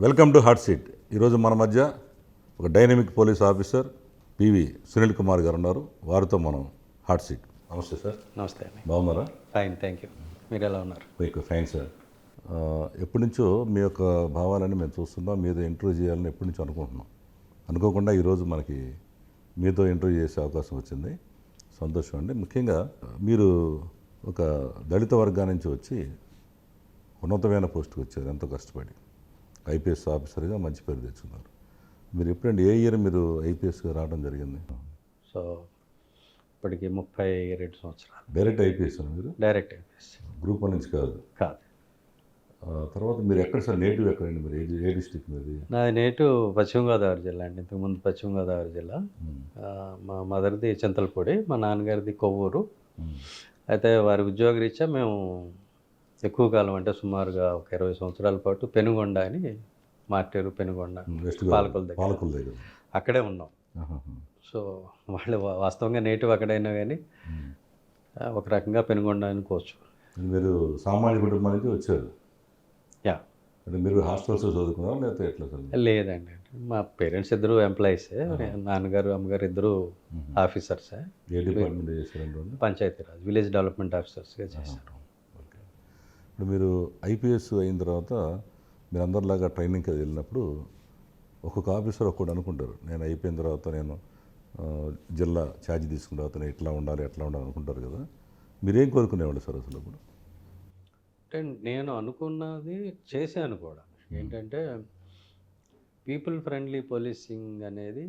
Welcome to hot seat. ఈరోజు మన మధ్య ఒక dynamic police officer PV Sunil Kumar గారు ఉన్నారు. వారితో మనం హాట్ సీట్. నమస్తే సార్. నమస్తే అండి. బాగున్నారా? Fine, thank you. మీరు ఎలా ఉన్నారు? మీకు ఫైన్ సార్. ఎప్పటి నుంచో మీ యొక్క భావాలని మేము చూస్తున్నాం, మీతో ఇంటర్వ్యూ చేయాలని ఎప్పటి నుంచో అనుకుంటున్నాం. అనుకోకుండా ఈరోజు మనకి మీతో ఇంటర్వ్యూ చేసే అవకాశం వచ్చింది. సంతోషం అండి. ముఖ్యంగా మీరు ఒక దళిత వర్గాల నుంచి వచ్చి ఉన్నతమైన పోస్టుకి వచ్చారు, ఎంతో కష్టపడి ఐపీఎస్ ఆఫీసర్గా మంచి పేరు తెచ్చుకున్నారు. మీరు ఎప్పుడండి, ఏ ఇయర్ మీరు ఐపీఎస్గా రావడం జరిగింది? సో ఇప్పటికి 32 సంవత్సరాలు. డైరెక్ట్ ఐపీఎస్ మీరు? డైరెక్ట్ ఐపీఎస్, గ్రూప్ 1 నుంచి కాదు. కాదు. తర్వాత మీరు ఎక్కడ సార్, నేటివ్ ఎక్కడండి మీరు? ఏ డిస్ట్రిక్ట్ మీది? నాది నేటివ్ పశ్చిమ గోదావరి జిల్లా అండి. ఇంతకుముందు పశ్చిమ గోదావరి జిల్లా. మా మదర్ది చింతలపూడి, మా నాన్నగారిది కొవ్వూరు. అయితే వారి ఉద్యోగరీత్యా మేము ఎక్కువ కాలం, అంటే సుమారుగా ఒక 20 సంవత్సరాల పాటు పెనుగొండ అని, మార్టేరు పెనుగొండ, పాలకుల దగ్గర అక్కడే ఉన్నాం. సో వాళ్ళు వాస్తవంగా నేటివ్ అక్కడైనా కానీ ఒక రకంగా పెనుగొండ అనుకోవచ్చు. మీరు సామాన్య కుటుంబానికి వచ్చారు? యా. అంటే మీరు హాస్టల్స్ చదువుకున్నారా లేకపోతే ఎట్లా సార్? లేదండి, మా పేరెంట్స్ ఇద్దరు ఎంప్లాయీసే. నాన్నగారు అమ్మగారు ఇద్దరు ఆఫీసర్సే. ఏ డిపార్ట్మెంట్ చేశారు? పంచాయతీరాజ్, విలేజ్ డెవలప్మెంట్ ఆఫీసర్స్గా చేశారు. ఇప్పుడు మీరు ఐపీఎస్ అయిన తర్వాత మీరు అందరిలాగా ట్రైనింగ్కి వెళ్ళినప్పుడు ఒక్కొక్క ఆఫీసర్ ఒక్కడు అనుకుంటారు, నేను అయిపోయిన తర్వాత నేను జిల్లా ఛార్జ్ తీసుకున్న తర్వాత నేను ఇట్లా ఉండాలి ఎట్లా ఉండాలి అనుకుంటారు కదా. మీరేం కోరుకునేవాళ్ళు సార్ అసలు అప్పుడు? అంటే నేను అనుకున్నది చేశాను కూడా. ఏంటంటే పీపుల్ ఫ్రెండ్లీ పోలీసింగ్ అనేది,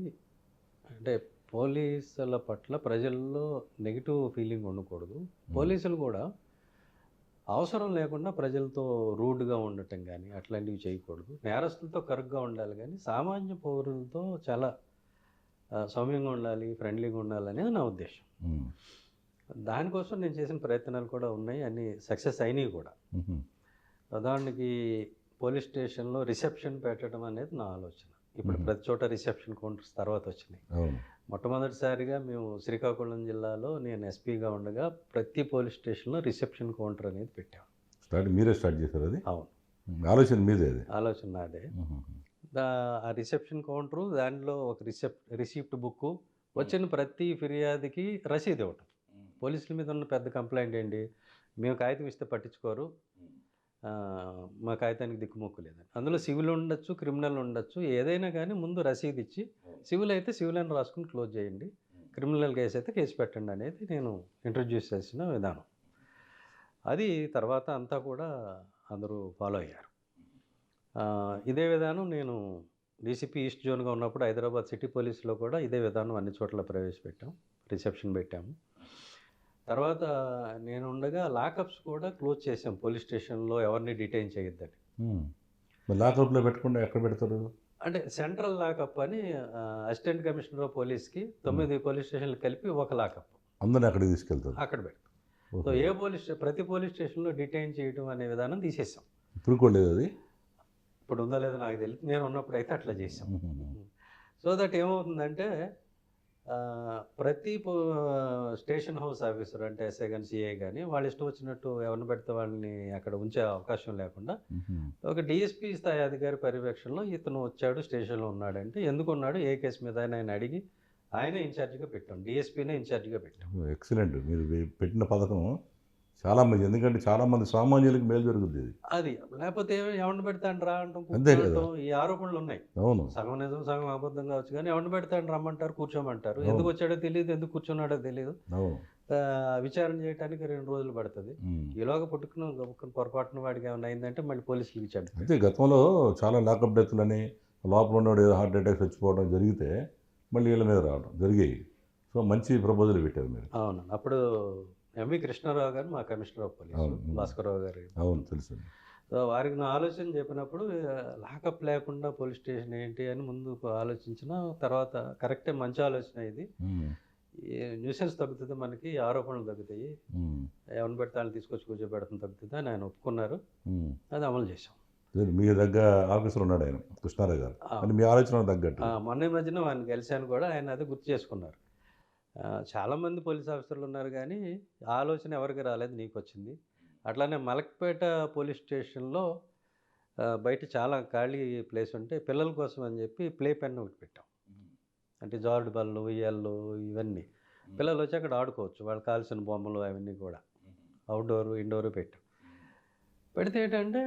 అంటే పోలీసుల పట్ల ప్రజల్లో నెగిటివ్ ఫీలింగ్ ఉండకూడదు. పోలీసులు కూడా అవసరం లేకుండా ప్రజలతో రూడ్గా ఉండటం కానీ అట్లాంటివి చేయకూడదు. నేరస్తులతో కరుగ్గా ఉండాలి, కానీ సామాన్య పౌరులతో చాలా సౌమ్యంగా ఉండాలి, ఫ్రెండ్లీగా ఉండాలి అనేది నా ఉద్దేశం. దానికోసం నేను చేసిన ప్రయత్నాలు కూడా ఉన్నాయి, అన్ని సక్సెస్ అయినవి కూడా. ఉదాహరణకి పోలీస్ స్టేషన్లో రిసెప్షన్ పెట్టడం అనేది నా ఆలోచన. ఇప్పుడు ప్రతి చోట రిసెప్షన్ కౌంటర్స్ తర్వాత వచ్చినాయి. మొట్టమొదటిసారిగా మేము శ్రీకాకుళం జిల్లాలో, నేను ఎస్పీగా ఉండగా ప్రతి పోలీస్ స్టేషన్లో రిసెప్షన్ కౌంటర్ అనేది పెట్టాం. మీరే స్టార్ట్ చేశారు అది? అవును, ఆలోచన మీదే? అది ఆలోచన నాదే. ఆ రిసెప్షన్ కౌంటరు, దానిలో ఒక రిసిప్ట్ బుక్, వచ్చిన ప్రతి ఫిర్యాదుకి రసీదు ఇవ్వటం. పోలీసుల మీద ఉన్న పెద్ద కంప్లైంట్ ఏంటి, మేము కాగితం ఇస్తే పట్టించుకోరు, మా కాగితానికి దిక్కుమొక్కు లేదని. అందులో సివిల్ ఉండొచ్చు, క్రిమినల్ ఉండొచ్చు, ఏదైనా కానీ ముందు రసీదు ఇచ్చి, సివిల్ అయితే సివిల్ అని రాసుకుని క్లోజ్ చేయండి, క్రిమినల్ కేసు అయితే కేసు పెట్టండి అనేది నేను ఇంట్రడ్యూస్ చేసిన విధానం. అది తర్వాత అంతా కూడా అందరూ ఫాలో అయ్యారు. ఇదే విధానం నేను డీసీపీ ఈస్ట్ జోన్గా ఉన్నప్పుడు హైదరాబాద్ సిటీ పోలీసులో కూడా ఇదే విధానం అన్ని చోట్ల ప్రవేశపెట్టాం, రిసెప్షన్ పెట్టాము. తర్వాత నేను ఉండగా లాకప్స్ కూడా క్లోజ్ చేసాం, పోలీస్ స్టేషన్లో ఎవరిని డిటైన్ చేయొద్దని. లాకప్లో పెట్టకుండా ఎక్కడ పెడతారు? అంటే సెంట్రల్ లాకప్ అని అసిస్టెంట్ కమిషనర్ ఆఫ్ పోలీస్కి 9 పోలీస్ స్టేషన్లు కలిపి ఒక లాకప్, అందరిని అక్కడికి తీసుకెళ్తారు, అక్కడ పెడతాం. సో ప్రతి పోలీస్ స్టేషన్లో డిటైన్ చేయడం అనే విధానం తీసేసాం. ఇప్పుడు కూడా లేదు అది? ఇప్పుడు ఉందో లేదో నాకు తెలియదు, నేను ఉన్నప్పుడు అయితే అట్లా చేసాం. సో దట్ ఏమవుతుందంటే ప్రతి స్టేషన్ హౌస్ ఆఫీసర్, అంటే ఎస్ఐ కానీ సిఐ కానీ, వాళ్ళు ఇష్టం వచ్చినట్టు ఎవరిని పెడితే వాళ్ళని అక్కడ ఉంచే అవకాశం లేకుండా ఒక డిఎస్పీ స్థాయి అధికారి పర్యవేక్షణలో ఇతను వచ్చాడు, స్టేషన్లో ఉన్నాడంటే ఎందుకు ఉన్నాడు, ఏ కేసు మీద ఆయన అడిగి ఆయన ఇన్ఛార్జిగా పెట్టాం, డిఎస్పీనే ఇన్ఛార్జిగా పెట్టాం. ఎక్సలెంట్. మీరు పెట్టిన పథకం చాలామంది, ఎందుకంటే చాలామంది సామాన్యులకు మేలు జరుగుతుంది అది. లేకపోతే ఎవరిని పెడతాను రా అంటాం, ఈ ఆరోపణలు ఉన్నాయి. అవును, సగం నిజం సగం అబద్ధం కావచ్చు, కానీ ఎవరిని పెడతాను రమ్మంటారు, కూర్చోమంటారు, ఎందుకు వచ్చాడో తెలియదు, ఎందుకు కూర్చున్నాడో తెలియదు, విచారణ చేయడానికి 2 రోజులు పడుతుంది. ఈలోగా పుట్టుకున్న పొరపాటున వాడికి ఏమైనా అయిందంటే మళ్ళీ పోలీసులు ఇచ్చాడు. అయితే గతంలో చాలా లాకప్ డెత్లని, లోపల ఉన్నవాడు హార్ట్ అటాక్ చచ్చిపోవడం జరిగితే మళ్ళీ వీళ్ళ మీద రావడం జరిగాయి. సో మంచి ప్రపోజల్ పెట్టారు మీరు. అవును, అప్పుడు ఎంవి కృష్ణారావు గారు మా కమిషనర్ ఆఫ్ పోలీస్, భాస్కరరావు గారు. అవును, తెలుసు. సో వారికి నా ఆలోచన చెప్పినప్పుడు లాకప్ లేకుండా పోలీస్ స్టేషన్ ఏంటి అని ముందు ఆలోచించిన తర్వాత, కరెక్టే, మంచి ఆలోచన ఇది. న్యూసెన్స్ తగ్గుతుంది, మనకి ఆరోపణలు తగ్గుతాయి, ఎవరిని పెడితే వాళ్ళని తీసుకొచ్చి కూర్చోబెడతాం తగ్గుతుంది అని ఆయన ఒప్పుకున్నారు. అది అమలు చేశాం. మీ దగ్గర ఆఫీసర్ ఉన్నాడు ఆయన, కృష్ణారావు గారు, అని మీ ఆలోచన తగ్గట్టు. మొన్న మధ్యన ఆయన కలిశాను కూడా, ఆయన అది గుర్తు చేసుకున్నారు. చాలామంది పోలీస్ ఆఫీసర్లు ఉన్నారు, కానీ ఆలోచన ఎవరికి రాలేదు, నీకు వచ్చింది. అట్లానే మలక్పేట పోలీస్ స్టేషన్లో బయట చాలా ఖాళీ ప్లేస్ ఉంటే పిల్లల కోసం అని చెప్పి ప్లే పెన్ ఒకటి పెట్టాం. అంటే జారుడు బళ్ళు, ఉయ్యాళ్ళు ఇవన్నీ. పిల్లలు వచ్చి అక్కడ ఆడుకోవచ్చు. వాళ్ళకి కావాల్సిన బొమ్మలు అవన్నీ కూడా. అవుట్‌డోరు, ఇండోరు పెట్టాం. పెడితే ఏంటంటే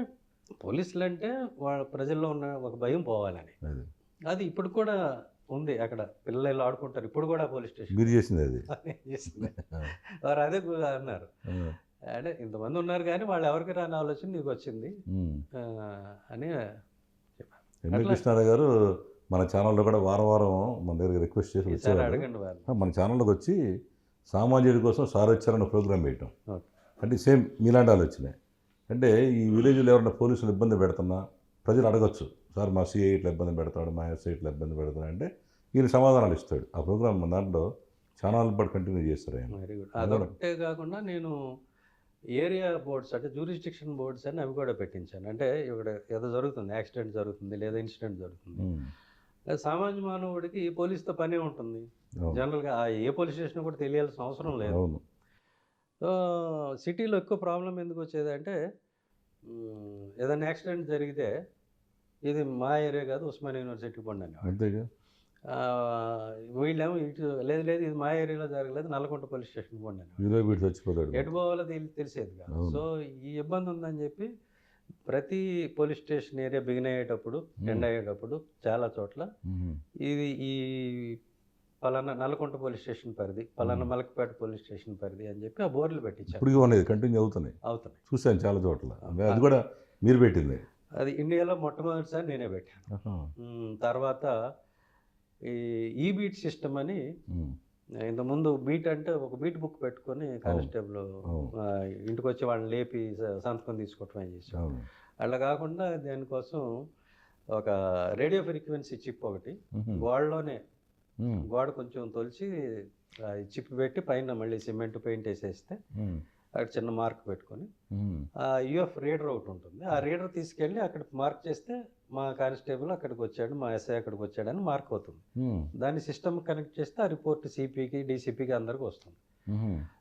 పోలీసులంటే వాళ్ళ ప్రజల్లో ఉన్న ఒక భయం పోవాలని. అది అది ఇప్పుడు కూడా ఉంది అక్కడ. పిల్లలు ఆడుకుంటారు. ఇప్పుడు కూడా పోలీస్ స్టేషన్ మీరు చేసింది అది. చేసింది. వారు అదే అన్నారు. అంటే ఇంతమంది ఉన్నారు కానీ వాళ్ళు ఎవరికి రాని ఆలోచన నీకు వచ్చింది అని చెప్పారు. ఎంఏ కృష్ణారావు గారు మన ఛానల్లో కూడా వారం వారం మన దగ్గర రిక్వెస్ట్ చేసి ఈసారి వచ్చేవారు. అడగండి వాళ్ళు. మన ఛానల్లోకి వచ్చి సామాన్యుడి కోసం సార్ వచ్చారన్న ప్రోగ్రామ్ వేయటం. ఓకే. అంటే సేమ్ మీలాంటి ఆలోచనే. అంటే ఈ విలేజ్లో ఎవరైనా పోలీసులు ఇబ్బంది పెడుతున్నా ప్రజలు అడగచ్చు, సార్ మా సిఐ ఇట్లా ఇబ్బంది పెడతాడు, మా ఎస్ఐ ఇట్లా ఇబ్బంది పెడతాడు అంటే ఈయన సమాధానాలు ఇస్తాడు. ఆ ప్రోగ్రామ్ మన దాంట్లో ఛానల్ పాటు కంటిన్యూ చేస్తారు ఆయన. Very good. అదొకటే కాకుండా నేను ఏరియా బోర్డ్స్ అంటే జ్యూరిస్డిక్షన్ బోర్డ్స్ అని అవి కూడా పెట్టించాను. అంటే ఇక్కడ ఏదో జరుగుతుంది, యాక్సిడెంట్ జరుగుతుంది లేదా ఇన్సిడెంట్ జరుగుతుంది, సామాన్య మానవుడికి ఈ పోలీస్తో పనే ఉంటుంది. జనరల్గా ఏ పోలీస్ స్టేషన్ కూడా తెలియాల్సిన అవసరం లేదు. అవును. సో సిటీలో ఎక్కువ ప్రాబ్లం ఎందుకు వచ్చేదంటే ఏదైనా యాక్సిడెంట్ జరిగితే ఇది మా ఏరియా కాదు, ఉస్మానియా యూనివర్సిటీ పండి అని. అంతేగా. వీళ్ళేమో ఇటు లేదు లేదు ఇది మా ఏరియాలో జరగలేదు, నల్లకుంట పోలీస్ స్టేషన్ పోండి అని. వీడియో వీడు చచ్చిపోతాడు. ఎటు పోవాలో తెలిసేది కాదు. సో ఈ ఇబ్బంది ఉందని చెప్పి ప్రతి పోలీస్ స్టేషన్ ఏరియా బిగిన్ అయ్యేటప్పుడు, ఎండ్ అయ్యేటప్పుడు చాలా చోట్ల ఇది ఈ పలానా నల్లకుంట పోలీస్ స్టేషన్ పరిధి, పలానా మలకపేట పోలీస్ స్టేషన్ పరిధి అని చెప్పి ఆ బోర్డులు పెట్టించారు. ఇప్పుడు ఉన్నాయి, కంటిన్యూ అవుతున్నాయి. చూశాను చాలా చోట్ల. అది కూడా మీరు పెట్టింది. అది ఇండియాలో మొట్టమొదటిసారి నేనే పెట్టాను. తర్వాత ఈ ఈబీట్ సిస్టమ్ అని, ఇంతకుముందు బీట్ అంటే ఒక బీట్ బుక్ పెట్టుకొని కానిస్టేబుల్ ఇంటికి వచ్చి వాళ్ళని లేపి సంతకం తీసుకోవటం అని చేసాం. అలా కాకుండా దానికోసం ఒక రేడియో ఫ్రీక్వెన్సీ చిప్ ఒకటి గోడలోనే, గోడ కొంచెం తొలిచి చిప్ పెట్టి పైన మళ్ళీ సిమెంట్ పెయింట్ వేసేస్తే అక్కడ చిన్న మార్క్ పెట్టుకొని ఆ యూఎఫ్ రీడర్ ఒకటి ఉంటుంది. ఆ రీడర్ తీసుకెళ్ళి అక్కడ మార్క్ చేస్తే మా కానిస్టేబుల్ అక్కడికి వచ్చాడు, మా ఎస్ఐ అక్కడికి వచ్చాడని మార్క్ అవుతుంది. దాన్ని సిస్టమ్ కనెక్ట్ చేస్తే ఆ రిపోర్ట్ సిపికి, డీసీపీకి అందరికీ వస్తుంది.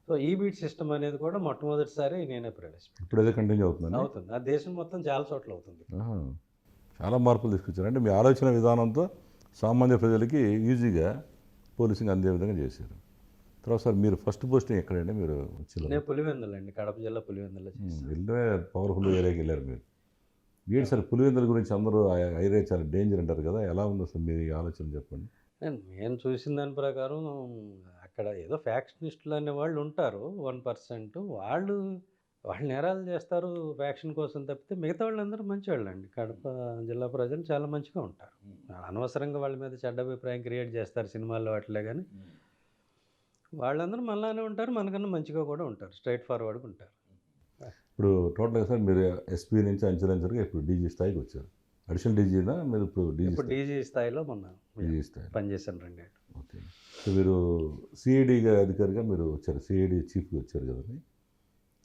సో ఈ బీట్ సిస్టమ్ అనేది కూడా మొట్టమొదటిసారి నేనే ప్రవేశపెట్టాను. ఇప్పుడు అదే కంటిన్యూ అవుతుంది. అవుతుంది. ఆ దేశం మొత్తం చాలా చోట్ల అవుతుంది. చాలా మార్పులు తీసుకొచ్చారు. అంటే మీ ఆలోచన విధానంతో సామాన్య ప్రజలకి ఈజీగా పోలీసింగ్ అందే విధంగా చేశారు. తర్వాత సార్ మీరు ఫస్ట్ పోస్టింగ్ ఎక్కడండి మీరు వచ్చిన? నేను పులివెందులు అండి, కడప జిల్లా పులివెందులో చేశాను. వెళ్ళే పవర్ఫుల్ ఏరియాకి వెళ్ళారు మీరు. ఏంటి సార్ పులివెందుల గురించి అందరూ ఐరియా చాలా డేంజర్ అంటారు కదా, ఎలా ఉంది అసలు మీరు ఆలోచన చెప్పండి. నేను చూసిన దాని ప్రకారం అక్కడ ఏదో ఫ్యాక్షనిస్టులు అనే వాళ్ళు ఉంటారు 1%. వాళ్ళు నేరాలు చేస్తారు ఫ్యాక్షన్ కోసం తప్పితే మిగతా వాళ్ళందరూ మంచివాళ్ళు అండి. కడప జిల్లా ప్రజలు చాలా మంచిగా ఉంటారు. అనవసరంగా వాళ్ళ మీద చెడ్డ అభిప్రాయం క్రియేట్ చేస్తారు సినిమాల్లో వాటిలో, కానీ వాళ్ళందరూ మనలానే ఉంటారు, మనకన్నా మంచిగా కూడా ఉంటారు, స్ట్రైట్ ఫార్వర్డ్గా ఉంటారు. ఇప్పుడు టోటల్గా సార్ మీరు ఎస్పీ నుంచి అంచెలంచెలుగా ఇప్పుడు డీజీ స్థాయికి వచ్చారు. అడిషనల్ డీజీనా మీరు? ఇప్పుడు డీజీ స్థాయిలో మొన్న డీజీ స్థాయి పనిచేశాను 2 ఏళ్ళు. ఓకే. సో మీరు సిఐడిగా అధికారిగా మీరు వచ్చారు, సిఐడి చీఫ్గా వచ్చారు కదండి.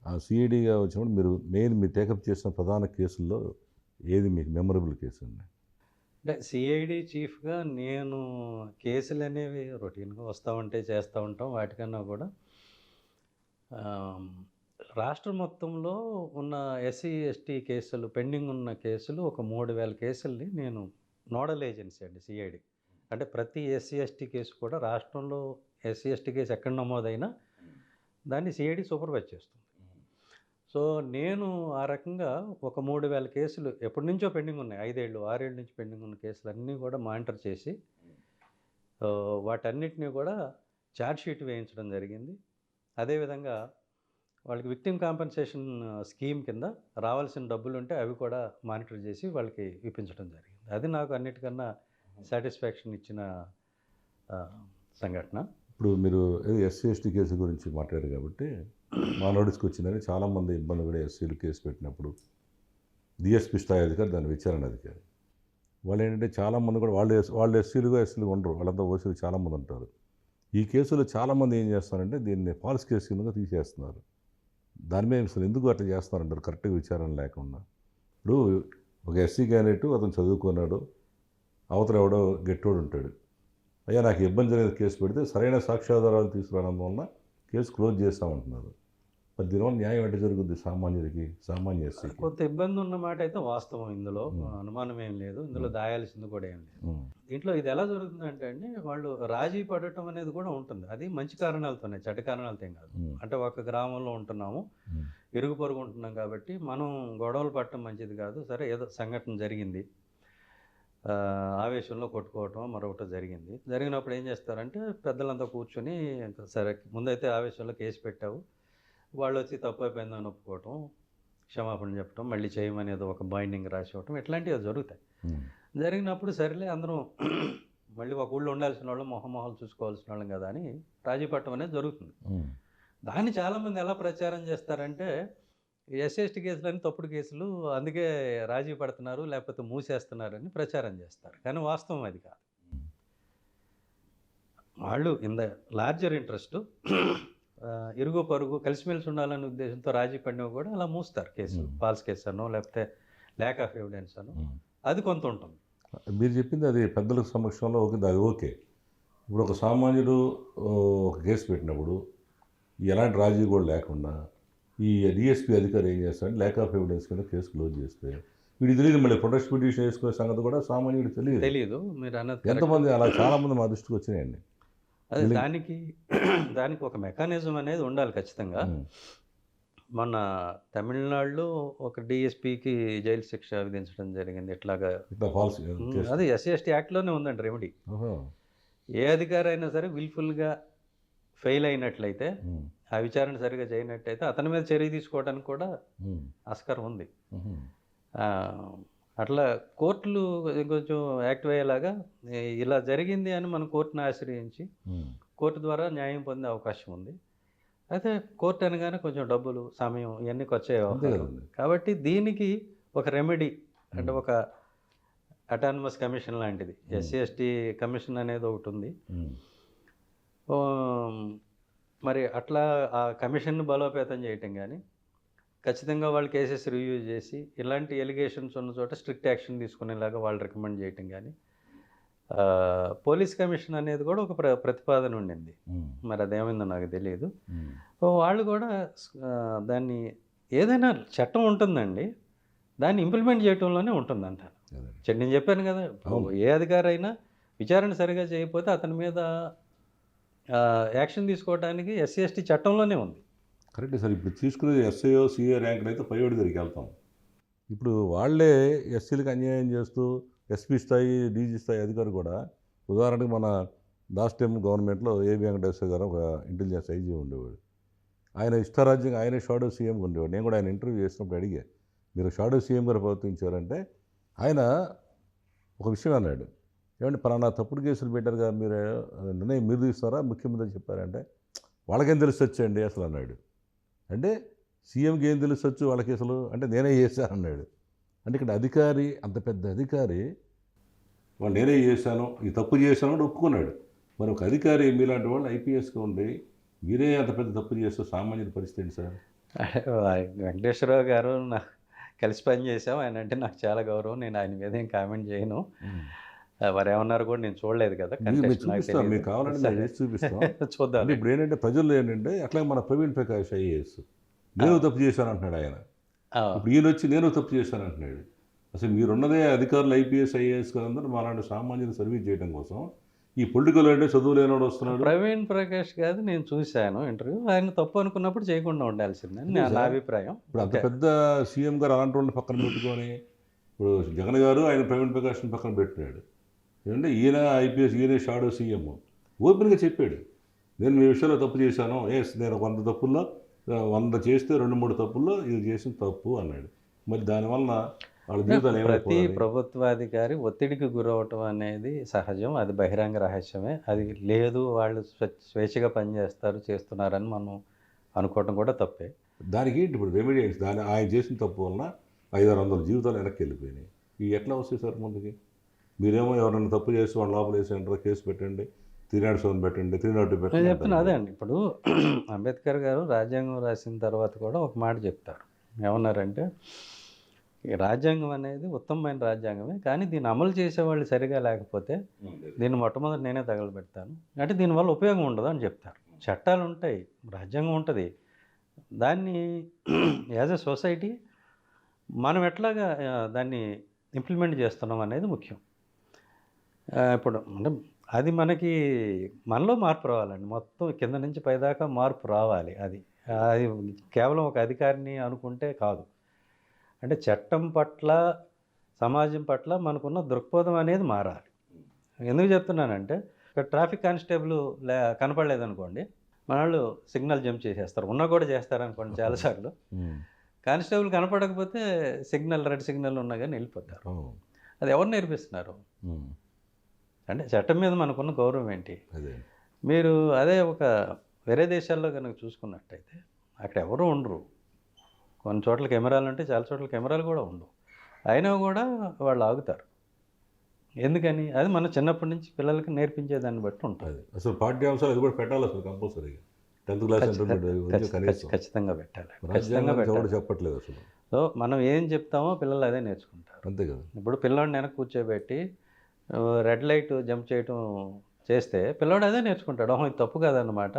ఆ సిఐడిగా వచ్చినప్పుడు మీరు మీరు టేకప్ చేసిన ప్రధాన కేసుల్లో ఏది మీకు మెమరబుల్ కేసు అండి? అంటే సిఐడి చీఫ్గా నేను కేసులు అనేవి రొటీన్గా వస్తూ చేస్తూ ఉంటాం. వాటికన్నా కూడా రాష్ట్రం మొత్తంలో ఉన్న ఎస్సీ ఎస్టీ కేసులు, పెండింగ్ ఉన్న కేసులు ఒక 3000 కేసుల్ని నేను నోడల్ ఏజెన్సీ అండి సిఐడి. అంటే ప్రతి ఎస్సీ ఎస్టీ కేసు కూడా రాష్ట్రంలో ఎస్సీ ఎస్టీ కేసు ఎక్కడ నమోదైనా దాన్ని సిఐడి సూపర్వైజ్ చేస్తుంది. సో నేను ఆ రకంగా ఒక 3000 కేసులు ఎప్పటి నుంచో పెండింగ్ ఉన్నాయి, 5 ఏళ్ళు 6 ఏళ్ళ నుంచి పెండింగ్ ఉన్న కేసులు అన్నీ కూడా మానిటర్ చేసి వాటన్నిటినీ కూడా ఛార్జ్షీట్ వేయించడం జరిగింది. అదేవిధంగా వాళ్ళకి విక్టిమ్ కాంపెన్సేషన్ స్కీమ్ కింద రావాల్సిన డబ్బులు ఉంటే అవి కూడా మానిటర్ చేసి వాళ్ళకి ఇప్పించడం జరిగింది. అది నాకు అన్నిటికన్నా సాటిస్ఫాక్షన్ ఇచ్చిన సంఘటన. ఇప్పుడు మీరు ఎస్సీ ఎస్టీ కేసు గురించి మాట్లాడారు కాబట్టి మా నోటీస్కి వచ్చిందని చాలామంది ఇబ్బంది కూడా ఎస్సీలు కేసు పెట్టినప్పుడు డిఎస్పీ స్థాయి అధికారి, దాని విచారణ అధికారి వాళ్ళు ఏంటంటే చాలామంది కూడా వాళ్ళు ఎస్సీలుగా ఉండరు, వాళ్ళంతా ఓసీలు చాలామంది ఉంటారు. ఈ కేసులో చాలామంది ఏం చేస్తారంటే దీన్ని ఫాల్స్ కేసు కిందగా తీసేస్తున్నారు. దాని మీద అసలు ఎందుకు అట్లా చేస్తున్నారంటారు కరెక్ట్గా విచారణ లేకుండా. ఇప్పుడు ఒక ఎస్సీ క్యాండిడేట్ అతను చదువుకున్నాడు, అవతల ఎవడో గెట్టోడు ఉంటాడు, అయ్యా నాకు ఇబ్బంది జరిగిన కేసు పెడితే సరైన సాక్ష్యాధారాలు తీసుకురావడం వలన కేసు క్లోజ్ చేస్తామంటున్నారు. మరి దీనివల్ల న్యాయం ఎట్లా జరుగుద్ది సామాన్యుడికి, సామాన్య ఎస్సీకి? కొంత ఇబ్బంది ఉన్న మాట అయితే వాస్తవం, ఇందులో అనుమానం ఏం లేదు, ఇందులో దాయాల్సింది కూడా ఏం లేదు. దీంట్లో ఇది ఎలా జరుగుతుందంటే అండి, వాళ్ళు రాజీ పడటం అనేది కూడా ఉంటుంది. అది మంచి కారణాలతోనే, చెడ్డ కారణాలతో ఏం కాదు. అంటే ఒక గ్రామంలో ఉంటున్నాము, ఇరుగు పొరుగు ఉంటున్నాం కాబట్టి మనం గొడవలు పడటం మంచిది కాదు. సరే ఏదో సంఘటన జరిగింది, ఆవేశంలో కొట్టుకోవటం మరొకటి జరిగినప్పుడు ఏం చేస్తారంటే పెద్దలంతా కూర్చొని, సరే ముందైతే ఆవేశంలో కేసు పెట్టావు, వాళ్ళు వచ్చి తప్పు అయిపోయిందని ఒప్పుకోవటం, క్షమాపణ చెప్పటం, మళ్ళీ చేయమని ఏదో ఒక బైండింగ్ రాసి ఇవ్వటం, ఇట్లాంటివి జరుగుతాయి. జరిగినప్పుడు సరేలే అందరం మళ్ళీ ఒక ఊళ్ళో ఉండాల్సిన వాళ్ళు, మొహమొహాలు చూసుకోవాల్సిన వాళ్ళం కదా అని రాజీ పట్టడం అనేది జరుగుతుంది. దాన్ని చాలామంది ఎలా ప్రచారం చేస్తారంటే ఎస్సీ కేసులని తప్పుడు కేసులు, అందుకే రాజీ పడుతున్నారు లేకపోతే మూసేస్తున్నారని ప్రచారం చేస్తారు. కానీ వాస్తవం అది కాదు. వాళ్ళు ఇన్ ద లార్జర్ ఇంట్రెస్ట్ ఇరుగు పొరుగు కలిసిమెలిసి ఉండాలనే ఉద్దేశంతో రాజీ పడినవి కూడా అలా మూస్తారు కేసులు. ఫాల్స్ కేసు అనో లేకపోతే ల్యాక్ ఆఫ్ ఎవిడెన్స్ అనో, అది కొంత ఉంటుంది. మీరు చెప్పింది అది పెద్దల సమక్షంలో అది ఓకే. ఇప్పుడు ఒక సామాన్యుడు ఒక కేసు పెట్టినప్పుడు ఎలాంటి రాజీ కూడా లేకుండా ఈ డిఎస్పీ అధికారి ఏం చేస్తాడంటే ల్యాక్ ఆఫ్ ఎవిడెన్స్ కింద కేసు క్లోజ్ చేస్తే వీడికి తెలియదు, మళ్ళీ ప్రొటెస్ట్ పిటిషన్ వేసుకునే సంగతి కూడా సామాన్యుడికి తెలియదు. మీరు అన్నది ఎంతమంది అలా చాలామంది మా దృష్టికి వచ్చినాయండి. అదే దానికి ఒక మెకానిజం అనేది ఉండాలి ఖచ్చితంగా. మన తమిళనాడులో ఒక డిఎస్పీకి జైలు శిక్ష విధించడం జరిగింది. ఇట్లా ఫాల్స్ అది SC/ST యాక్ట్లోనే ఉందండి రెమెడీ. ఏ అధికారి అయినా సరే విల్ఫుల్గా ఫెయిల్ అయినట్లయితే, ఆ విచారణ సరిగా చేయనట్టయితే అతని మీద చర్య తీసుకోవడానికి కూడా ఆస్కారం ఉంది. అట్లా కోర్టులు కొంచెం యాక్టివ్ అయ్యేలాగా, ఇలా జరిగింది అని మనం కోర్టును ఆశ్రయించి కోర్టు ద్వారా న్యాయం పొందే అవకాశం ఉంది. అయితే కోర్టు అనగానే కొంచెం డబ్బులు, సమయం ఇవన్నీ వచ్చే కాబట్టి దీనికి ఒక రెమెడీ అంటే ఒక అటానమస్ కమిషన్ లాంటిది, SC/ST కమిషన్ అనేది ఒకటి ఉంది. మరి అట్లా ఆ కమిషన్ను బలోపేతం చేయటం కానీ, ఖచ్చితంగా వాళ్ళు కేసెస్ రివ్యూ చేసి ఇలాంటి ఎలిగేషన్స్ ఉన్న చోట స్ట్రిక్ట్ యాక్షన్ తీసుకునేలాగా వాళ్ళు రికమెండ్ చేయటం కానీ, పోలీస్ కమిషన్ అనేది కూడా ఒక ప్రతిపాదన ఉండింది. మరి అదేమైందో నాకు తెలియదు. వాళ్ళు కూడా దాన్ని, ఏదైనా చట్టం ఉంటుందండి, దాన్ని ఇంప్లిమెంట్ చేయటంలోనే ఉంటుందంట. నేను చెప్పాను కదా, ఏ అధికారి అయినా విచారణ సరిగా చేయకపోతే అతని మీద యాక్షన్ తీసుకోవడానికి SC/ST చట్టంలోనే ఉంది. Correct sir. ఇప్పుడు తీసుకునే SIO CA ర్యాంకులు అయితే పైవాడి దగ్గరికి వెళ్తాం. ఇప్పుడు వాళ్ళే ఎస్సీలకు అన్యాయం చేస్తూ SP స్థాయి DG స్థాయి అధికారి కూడా, ఉదాహరణకు మన లాస్ట్ టైం గవర్నమెంట్లో A.B. వెంకటేశ్వర గారు ఒక ఇంటెలిజెన్స్ IG ఉండేవాడు. ఆయన ఇష్టారాజ్యంగా ఆయనే షాడో సీఎంగా ఉండేవాడు. నేను కూడా ఆయన ఇంటర్వ్యూ చేసినప్పుడు అడిగా, మీరు షాడో సీఎం గారు ప్రవర్తించారంటే ఆయన ఒక విషయం అన్నాడు, ఏమంటే పలానా తప్పుడు కేసులు పెట్టారుగా, మీరు నిర్ణయం మీరు తీస్తారా ముఖ్యమంత్రి చెప్పారంటే, వాళ్ళకేం తెలిసి వచ్చండి అసలు అన్నాడు. అంటే సీఎంకి ఏం తెలిసి వచ్చు వాళ్ళ కేసులు అంటే, నేనే చేశాను అన్నాడు. అంటే ఇక్కడ అధికారి, అంత పెద్ద అధికారి వాళ్ళు నేనే చేశాను, ఈ తప్పు చేశాను అని ఒప్పుకున్నాడు. మరి ఒక అధికారి మీలాంటి వాళ్ళు IPSగా ఉండి మీరే అంత పెద్ద తప్పు చేస్తూ సామాన్యుల పరిస్థితి ఏంటి సార్? వెంకటేశ్వరరావు గారు కలిసి పనిచేసాం, ఆయన అంటే నాకు చాలా గౌరవం, నేను ఆయన మీద ఏం కామెంట్ చేయను. వారు ఏమన్నారు కూడా నేను చూడలేదు కదా, మీకు కావాలంటే చూపిస్తాం చూద్దాం. ఇప్పుడు ఏంటంటే ప్రజల్లో ఏంటంటే, అట్లాగే మన ప్రవీణ్ ప్రకాష్ IAS నేను తప్పు చేశాను అంటున్నాడు ఆయన. ఇప్పుడు ఈయన వచ్చి నేను తప్పు చేశాను అంటున్నాడు. అసలు మీరున్నదే అధికారులు IPS IAS కదందరూ మాలాంటి సామాన్యులు సర్వీస్ చేయడం కోసం, ఈ పొలిటికల్ అంటే చదువు లేనివాడు వస్తున్నాడు. ప్రవీణ్ ప్రకాష్ గారు నేను చూశాను ఇంటర్వ్యూ, ఆయన తప్పు అనుకున్నప్పుడు చేయకుండా ఉండాల్సిందని నా అభిప్రాయం. ఇప్పుడు అంత పెద్ద సీఎం గారు అలాంటి వాళ్ళని పక్కన పెట్టుకొని, ఇప్పుడు జగన్ గారు ఆయన ప్రవీణ్ ప్రకాష్ని పక్కన పెట్టినాడు. ఏంటంటే ఈయన IPS, ఈయన షాడో సీఎం ఓపెన్గా చెప్పాడు, నేను మీ విషయంలో తప్పు చేశాను, నేను 100 తప్పుల్లో 100 చేస్తే 2-3 తప్పుల్లో ఇది చేసిన తప్పు అన్నాడు. మరి దానివల్ల వాళ్ళ జీవితాలు ప్రతి ప్రభుత్వాధికారి ఒత్తిడికి గురవటం అనేది సహజం, అది బహిరంగ రహస్యమే. అది లేదు, వాళ్ళు స్వేచ్ఛగా పనిచేస్తారు, చేస్తున్నారని మనం అనుకోవటం కూడా తప్పే. దానికి ఇప్పుడు రెమెడీ దాని ఆయన చేసిన తప్పు వలన 500-600 జీవితాలు వెనక్కి వెళ్ళిపోయినాయి. ఇవి ఎట్లా వస్తాయి సార్ ముందుకి? మీరేమో ఎవరైనా తప్పు చేసి వాళ్ళ లోపల వేసి అంటారు, కేసు పెట్టండి, 307 పెట్టండి, 302 పెట్టండి. నేను చెప్తున్నా అదే అండి. ఇప్పుడు అంబేద్కర్ గారు రాజ్యాంగం రాసిన తర్వాత కూడా ఒక మాట చెప్తారు, ఏమన్నారంటే, రాజ్యాంగం అనేది ఉత్తమమైన రాజ్యాంగమే, కానీ దీన్ని అమలు చేసేవాళ్ళు సరిగా లేకపోతే దీన్ని మొట్టమొదటి నేనే తగలబెడతాను, అంటే దీనివల్ల ఉపయోగం ఉండదు అని చెప్తారు. చట్టాలు ఉంటాయి, రాజ్యాంగం ఉంటుంది, దాన్ని యాజ్ ఎ సొసైటీ మనం ఎట్లాగా దాన్ని ఇంప్లిమెంట్ చేస్తున్నాం అనేది ముఖ్యం. ఇప్పుడు అంటే అది మనలో మార్పు రావాలండి. మొత్తం కింద నుంచి పైదాకా మార్పు రావాలి అది. అది కేవలం ఒక అధికారిని అనుకుంటే కాదు. అంటే చట్టం పట్ల, సమాజం పట్ల మనకున్న దృక్పథం అనేది మారాలి. ఎందుకు చెప్తున్నానంటే, ఇక్కడ ట్రాఫిక్ కానిస్టేబుల్ కనపడలేదనుకోండి, మనోళ్ళు సిగ్నల్ జంప్ చేసేస్తారు. ఉన్నా కూడా చేస్తారనుకోండి చాలాసార్లు. కానిస్టేబుల్ కనపడకపోతే రెడ్ సిగ్నల్ ఉన్నా కానీ వెళ్ళిపోతారు. అది ఎవరు నేర్పిస్తున్నారు? అంటే చట్టం మీద మనకున్న గౌరవం ఏంటి? మీరు అదే ఒక వేరే దేశాల్లో కనుక చూసుకున్నట్టయితే అక్కడ ఎవరు ఉండరు. కొన్ని చోట్ల కెమెరాలు ఉంటే చాలా చోట్ల కెమెరాలు కూడా ఉండవు. అయినా కూడా వాళ్ళు ఆగుతారు. ఎందుకని? అది మన చిన్నప్పటి నుంచి పిల్లలకి నేర్పించేదాన్ని బట్టి ఉంటుంది. అసలు పాఠ్యాంశాలు అది కూడా పెట్టాలి అసలు కంపల్సరీగా. 10th క్లాస్ ఖచ్చితంగా పెట్టాలి. ఖచ్చితంగా పెట్టాలి. చెప్పట్లేదు అసలు. సో మనం ఏం చెప్తామో పిల్లలు అదే నేర్చుకుంటారు. అంతే కదా. ఇప్పుడు పిల్లోడిని వెనక కూర్చోబెట్టి రెడ్ లైట్ జంప్ చేయటం చేస్తే పిల్లోడు అదే నేర్చుకుంటాడు. ఇది తప్పు కదన్నమాట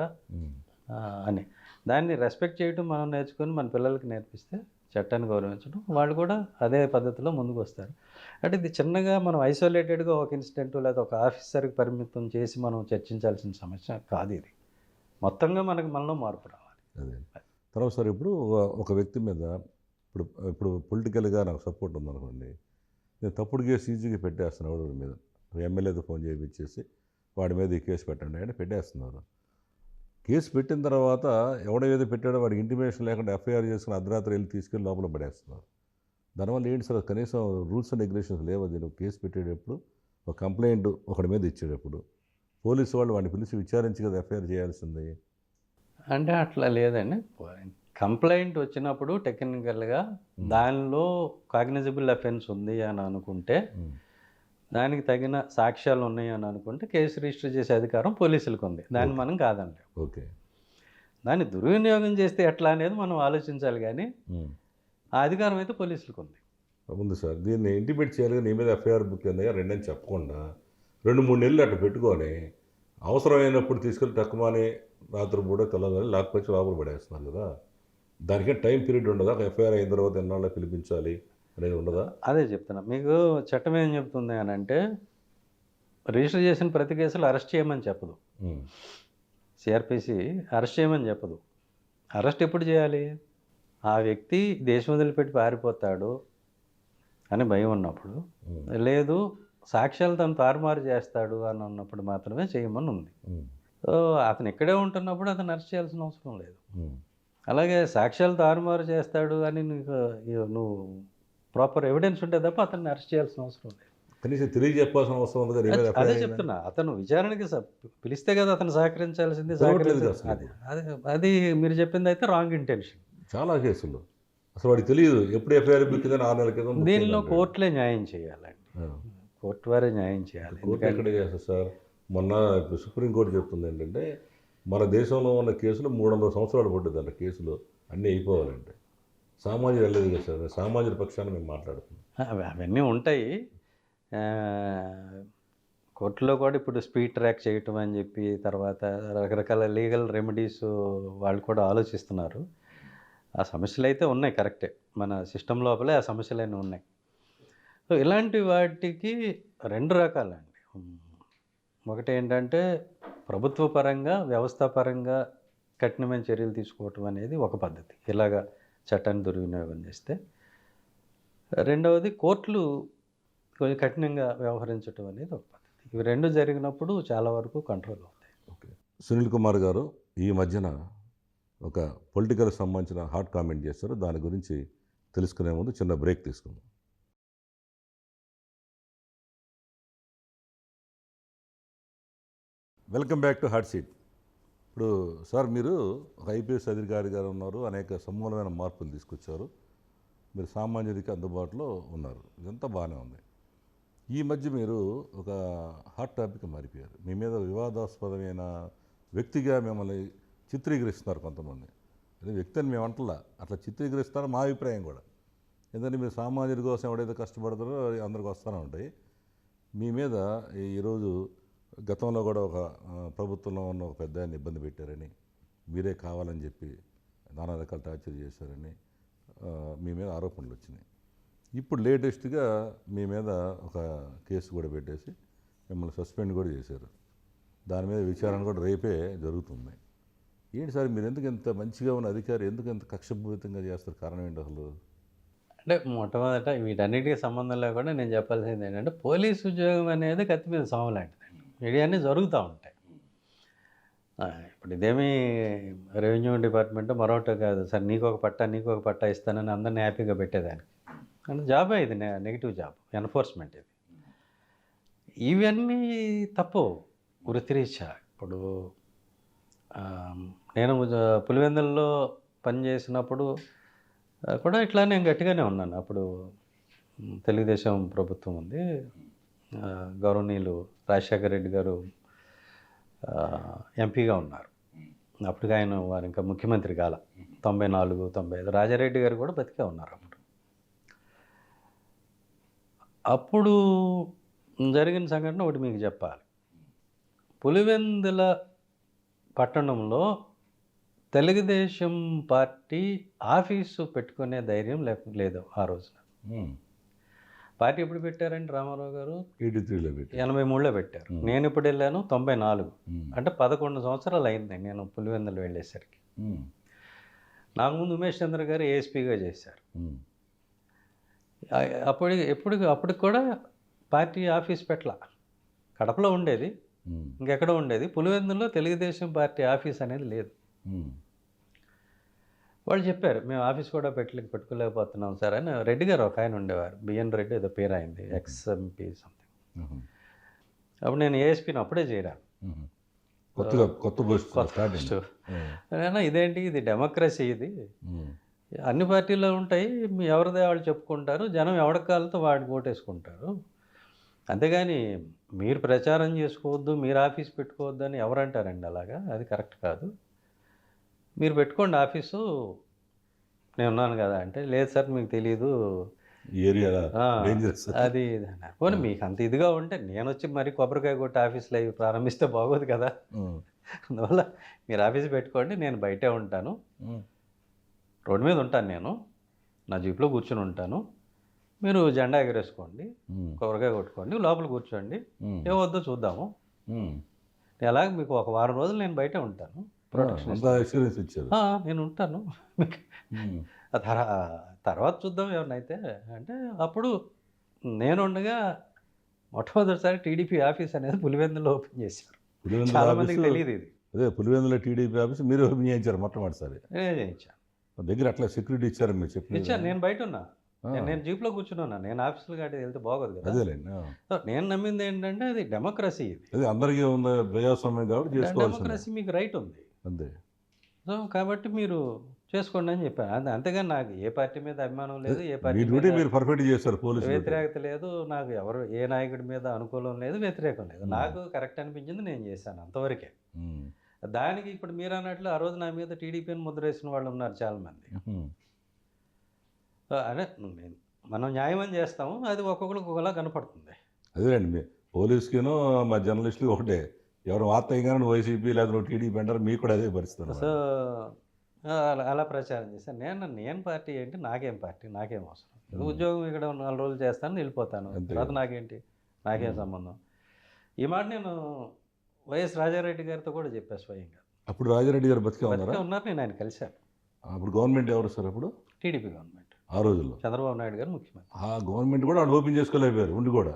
అని. దాన్ని రెస్పెక్ట్ చేయటం మనం నేర్చుకొని మన పిల్లలకి నేర్పిస్తే, చట్టాన్ని గౌరవించడం, వాళ్ళు కూడా అదే పద్ధతిలో ముందుకు వస్తారు. అంటే ఇది చిన్నగా మనం ఐసోలేటెడ్గా ఒక ఇన్సిడెంట్ లేదా ఒక ఆఫీసర్కి పరిమితం చేసి మనం చర్చించాల్సిన సమస్య కాదు ఇది. మొత్తంగా మనలో మార్పు రావాలి. అదే తర్వాత సార్ ఇప్పుడు ఒక వ్యక్తి మీద ఇప్పుడు పొలిటికల్గా నాకు సపోర్ట్ ఉందనుకోండి, నేను తప్పుడు కేసు ఈజీగా పెట్టేస్తున్నాను వాడి మీద. ఎమ్మెల్యేతో ఫోన్ చేయించేసి వాడి మీద ఈ కేసు పెట్టండి అని పెట్టేస్తున్నారు. కేసు పెట్టిన తర్వాత ఎవడేదో పెట్టాడో వాడికి ఇంటిమేషన్ లేకుండా ఎఫ్ఐఆర్ చేసుకుని అర్ధరాత్రి వెళ్ళి తీసుకెళ్ళి లోపల పడేస్తున్నారు. దానివల్ల ఏంటి సార్, కనీసం రూల్స్ అండ్ రెగ్యులేషన్స్ లేవు. దీన్ని కేసు పెట్టేటప్పుడు ఒక కంప్లైంట్ ఒకటి మీద ఇచ్చేటప్పుడు పోలీసు వాళ్ళు వాడిని పిలిచి విచారించి కదా ఎఫ్ఐఆర్ చేయాల్సింది. అంటే అట్లా లేదండి. కంప్లైంట్ వచ్చినప్పుడు టెక్నికల్గా దానిలో కాగ్నిజబుల్ అఫెన్స్ ఉంది అని అనుకుంటే, దానికి తగిన సాక్ష్యాలు ఉన్నాయి అని అనుకుంటే కేసు రిజిస్టర్ చేసే అధికారం పోలీసులకు ఉంది. దాన్ని మనం కాదండి. ఓకే. దాన్ని దుర్వినియోగం చేస్తే ఎట్లా అనేది మనం ఆలోచించాలి. కానీ ఆ అధికారం అయితే పోలీసులకు ఉంది. ఉంది సార్. దీన్ని ఇంటిమేట్ చేయాలి. నీ మీద ఎఫ్ఐఆర్ బుక్ అయిందా రెండని చెప్పకుండా 2-3 నెలలు అట్లా పెట్టుకొని అవసరమైనప్పుడు తీసుకెళ్ళి తక్కువని రాత్రి పూట తెల్లదని లేకపోతే లోపల పడేస్తున్నారు కదా. దానికే టైం పీరియడ్ ఉండదా? ఎఫ్ఐఆర్ అయిన తర్వాత ఎన్నాళ్ళ పిలిపించాలి అనేది ఉండదా? అదే చెప్తున్నా మీకు. చట్టం ఏం చెప్తుంది అని అంటే, రిజిస్టర్ చేసిన ప్రతి కేసులో అరెస్ట్ చేయమని చెప్పదు. సిఆర్పిసి అరెస్ట్ చేయమని చెప్పదు. అరెస్ట్ ఎప్పుడు చేయాలి? ఆ వ్యక్తి దేశం వదిలిపెట్టి పారిపోతాడు అని భయం ఉన్నప్పుడు, లేదు సాక్ష్యాలు తను తారుమారు చేస్తాడు అని ఉన్నప్పుడు మాత్రమే చేయమని ఉంది. సో అతను ఇక్కడే ఉంటున్నప్పుడు అతను అరెస్ట్ చేయాల్సిన అవసరం లేదు. అలాగే సాక్ష్యాలు తారుమారు చేస్తాడు అని నువ్వు ప్రాపర్ ఎవిడెన్స్ ఉంటే తప్ప అతన్ని అరెస్ట్ చేయాల్సిన అవసరం లేదు. కనీసం తెలియజెప్పాల్సిన అవసరం ఉంది. అదే చెప్తున్నా. అతను విచారణకి పిలిస్తే కదా అతను సహకరించాల్సింది. అది మీరు చెప్పింది అయితే రాంగ్ ఇంటెన్షన్. చాలా కేసులు అసలు వాడికి తెలియదు. ఎప్పుడు ఎఫ్ఐఆర్ బుక్ 6 నెలల క్రితం. దీనిలో కోర్టులే న్యాయం చేయాలండి. కోర్టు వారే న్యాయం చేయాలి. కోర్టు ఎక్కడ చేస్తారు సార్? మొన్న ఇప్పుడు సుప్రీంకోర్టు చెప్తుంది ఏంటంటే, మన దేశంలో ఉన్న కేసులు 300 సంవత్సరాలు పట్టుద్దంట. కేసులు అన్నీ అయిపోవాలంటే సామాన్యులు వెళ్ళలేదు కదా సార్. సామాన్యుల పక్షాన్ని మేము మాట్లాడుతున్నాం. అవన్నీ ఉంటాయి. కోర్టులో కూడా ఇప్పుడు స్పీడ్ ట్రాక్ చేయటం అని చెప్పి, తర్వాత రకరకాల లీగల్ రెమెడీస్ వాళ్ళు కూడా ఆలోచిస్తున్నారు. ఆ సమస్యలు అయితే ఉన్నాయి, కరెక్టే. మన సిస్టమ్ లోపలే ఆ సమస్యలన్నీ ఉన్నాయి. సో ఇలాంటి వాటికి 2 రకాలండి. ఒకటి ఏంటంటే ప్రభుత్వ పరంగా, వ్యవస్థాపరంగా కఠినమైన చర్యలు తీసుకోవటం అనేది ఒక పద్ధతి, ఇలాగా చట్టాన్ని దుర్వినియోగం చేస్తే. రెండవది కోర్టులు కొంచెం కఠినంగా వ్యవహరించడం అనేది ఒక పద్ధతి. ఇవి 2 జరిగినప్పుడు చాలా వరకు కంట్రోల్ అవుతాయి. ఓకే. సునీల్ కుమార్ గారు ఈ మధ్యన ఒక పొలిటికల్ సంబంధించిన హాట్ కామెంట్ చేస్తారు. దాని గురించి తెలుసుకునే ముందు చిన్న బ్రేక్ తీసుకుందాం. Welcome back to hot seat. ఇప్పుడు సార్, మీరు ఒక ఐపీఎస్ అధికారి గారు ఉన్నారు, అనేక సమూలమైన మార్పులు తీసుకొచ్చారు, మీరు సామాన్యుడికి అందుబాటులో ఉన్నారు, ఇదంతా బాగానే ఉంది. ఈ మధ్య మీరు ఒక హాట్ టాపిక్ మారిపోయారు. మీ మీద వివాదాస్పదమైన వ్యక్తిగా మిమ్మల్ని చిత్రీకరిస్తున్నారు కొంతమంది. అదే వ్యక్తి అని మేము అంటలా, అట్లా చిత్రీకరిస్తారో మా అభిప్రాయం కూడా. ఎందుకంటే మీరు సామాన్యుడి కోసం ఎవడైతే కష్టపడతారో అందరికి వస్తూనే ఉంటాయి. మీ మీద ఈరోజు గతంలో కూడా ఒక ప్రభుత్వంలో ఉన్న ఒక పెద్ద ఆయన ఇబ్బంది పెట్టారని, మీరే కావాలని చెప్పి నానా రకాల టార్చర్ చేశారని మీ మీద ఆరోపణలు వచ్చినాయి. ఇప్పుడు లేటెస్ట్గా మీ మీద ఒక కేసు కూడా పెట్టేసి మిమ్మల్ని సస్పెండ్ కూడా చేశారు. దాని మీద విచారణ కూడా రేపే జరుగుతుంది. ఏంటి సార్ మీరు ఎందుకు ఇంత మంచిగా ఉన్న అధికారి ఎందుకు ఇంత కక్షపూరితంగా చేస్తారు? కారణం ఏంటి అసలు? అంటే మొట్టమొదట వీటన్నిటికీ సంబంధం లేకుండా నేను చెప్పాల్సింది ఏంటంటే, పోలీసు ఉద్యోగం అనేది కత్తి మీద సాము లాంటిదండి. ఇవన్నీ జరుగుతూ ఉంటాయి. ఇప్పుడు ఇదేమీ రెవెన్యూ డిపార్ట్మెంట్ మరొకటి కాదు, సార్ నీకొక పట్టా ఇస్తానని అందరినీ హ్యాపీగా పెట్టేదానికి. అంటే జాబే ఇది, నెగిటివ్ జాబ్, ఎన్ఫోర్స్మెంట్ ఇది. ఇవన్నీ తప్పు వృత్తిరీత్యా. ఇప్పుడు నేను పులివెందుల్లో పనిచేసినప్పుడు కూడా ఇట్లా నేను గట్టిగానే ఉన్నాను. అప్పుడు తెలుగుదేశం ప్రభుత్వం ఉంది, గౌరవనీయులు రాజశేఖర రెడ్డి గారు ఎంపీగా ఉన్నారు. అప్పుడు ఆయన వారు ఇంకా ముఖ్యమంత్రి కాల, 94, 95. రాజారెడ్డి గారు కూడా బతికే ఉన్నారు అప్పుడు జరిగిన సంఘటన ఒకటి మీకు చెప్పాలి. పులివెందుల పట్టణంలో తెలుగుదేశం పార్టీ ఆఫీసు పెట్టుకునే ధైర్యం లేదు ఆ రోజున. పార్టీ ఎప్పుడు పెట్టారండి రామారావు గారు? 83లో పెట్టారు. 83లో పెట్టారు. నేను ఇప్పుడు వెళ్ళాను 94. అంటే 11 సంవత్సరాలు అయింది నేను పులివెందులు వెళ్ళేసరికి. నాకు ముందు ఉమేష్ చంద్ర గారు ఏఎస్పీగా చేశారు. అప్పటికి కూడా పార్టీ ఆఫీస్ పెట్టల. కడపలో ఉండేది, ఇంకెక్కడో ఉండేది. పులివెందుల్లో తెలుగుదేశం పార్టీ ఆఫీస్ అనేది లేదు. వాళ్ళు చెప్పారు మేము ఆఫీస్ కూడా పెట్టుకోలేకపోతున్నాం సార్ అని. రెడ్డి గారు ఒక ఆయన ఉండేవారు, బిఎన్ రెడ్డి ఏదో పేరు అయింది, ఎక్స్ఎంపీ సంథింగ్. అప్పుడు నేను ఏఎస్పీని అప్పుడే చేరాను, కొత్త పోస్ట్. ఇదేంటి ఇది డెమోక్రసీ, ఇది అన్ని పార్టీలో ఉంటాయి, ఎవరిదే వాళ్ళు చెప్పుకుంటారు, జనం ఎవడి కాళ్ళతో వాడికి ఓటేసుకుంటారు, అంతేగాని మీరు ప్రచారం చేసుకోవద్దు, మీరు ఆఫీస్ పెట్టుకోవద్దు అని ఎవరంటారండి? అలాగా అది కరెక్ట్ కాదు, మీరు పెట్టుకోండి ఆఫీసు, నేను ఉన్నాను కదా అంటే, లేదు సార్ మీకు తెలీదు అది పోనీ మీకు అంత ఇదిగా ఉంటే నేను వచ్చి మరి కొబ్బరికాయ కొట్టి ఆఫీసులో అవి ప్రారంభిస్తే బాగోదు కదా. అందువల్ల మీరు ఆఫీస్ పెట్టుకోండి, నేను బయటే ఉంటాను, రోడ్డు మీద ఉంటాను, నేను నా జీప్లో కూర్చొని ఉంటాను, మీరు జెండా ఎగరేసుకోండి, కొబ్బరికాయ కొట్టుకోండి, లోపల కూర్చోండి, ఏమొద్దో చూద్దాము, అలాగే మీకు ఒక వారం రోజులు నేను బయటే ఉంటాను, ఎక్స్పీరియన్స్ ఇచ్చారు, నేను ఉంటాను, తర్వాత చూద్దాం ఎవరినైతే అంటే. అప్పుడు నేను ఉండగా మొట్టమొదటిసారి టీడీపీ ఆఫీస్ అనేది పులివెందులో ఓపెన్ చేశారు. చాలా మందికి తెలియదు ఇది. అదే పులివెందులో టీడీపీ ఆఫీస్ మీరు ఓపెన్ చేయించారు మొట్టమొదటిసారి? నేనే చేయించాను. దగ్గర అట్లా సెక్యూరిటీ ఇచ్చారు మీరు చెప్పి? ఇచ్చాను, నేను బయట ఉన్నా, నేను జీప్లో కూర్చున్నా, నేను ఆఫీసులు కాటి వెళ్తే బాగోదు కదా. అదేలేండి. నేను నమ్మింది ఏంటంటే అది డెమోక్రసీ, ఇది అది అందరికీ ఉంది, ప్రజాస్వామ్యం కాబట్టి డెమోక్రసీ, మీకు రైట్ ఉంది అంతే. సో కాబట్టి మీరు చేసుకోండి అని చెప్పాను. అంతేగాని నాకు ఏ పార్టీ మీద అభిమానం లేదు, ఏ పార్టీ మీరు పర్ఫెక్ట్ చేస్తారు, పోలీసు వ్యతిరేకత లేదు, నాకు ఎవరు ఏ నాయకుడి మీద అనుకూలం లేదు, వ్యతిరేకం లేదు, నాకు కరెక్ట్ అనిపించింది నేను చేశాను, అంతవరకే. దానికి ఇప్పుడు మీరు అన్నట్లు ఆ రోజు నా మీద టీడీపీని ముద్ర వేసిన వాళ్ళు ఉన్నారు చాలామంది. అదే మనం న్యాయం అని చేస్తాము, అది ఒక్కొక్కరికి ఒకలా కనపడుతుంది. అదేనండి, పోలీసుకిను మా జర్నలిస్టులు ఒకటే, ఎవరు వార్త అయ్యగానే వైసీపీ లేదా టీడీపీ అంటారు, మీకు కూడా అదే పరిస్థితి. సో అలా ప్రచారం చేశాను. నేను పార్టీ ఏంటి, నాకేం పార్టీ, నాకేం అవసరం, ఉద్యోగం ఇక్కడ 4 రోజులు చేస్తాను, వెళ్ళిపోతాను, తర్వాత నాకేంటి, నాకేం సంబంధం. ఈ మాట నేను వైఎస్ రాజారెడ్డి గారితో కూడా చెప్పాను స్వయంగా. అప్పుడు రాజారెడ్డి గారు బతికే ఉన్నారు, నేను ఆయన కలిశాను. అప్పుడు గవర్నమెంట్ ఎవరు సార్? అప్పుడు టీడీపీ గవర్నమెంట్, ఆ రోజుల్లో చంద్రబాబు నాయుడు గారు ముఖ్యమంత్రి. ఆ గవర్నమెంట్ కూడా వాళ్ళు ఓపెన్ చేసుకోలేకపోయారు ఉండి కూడా.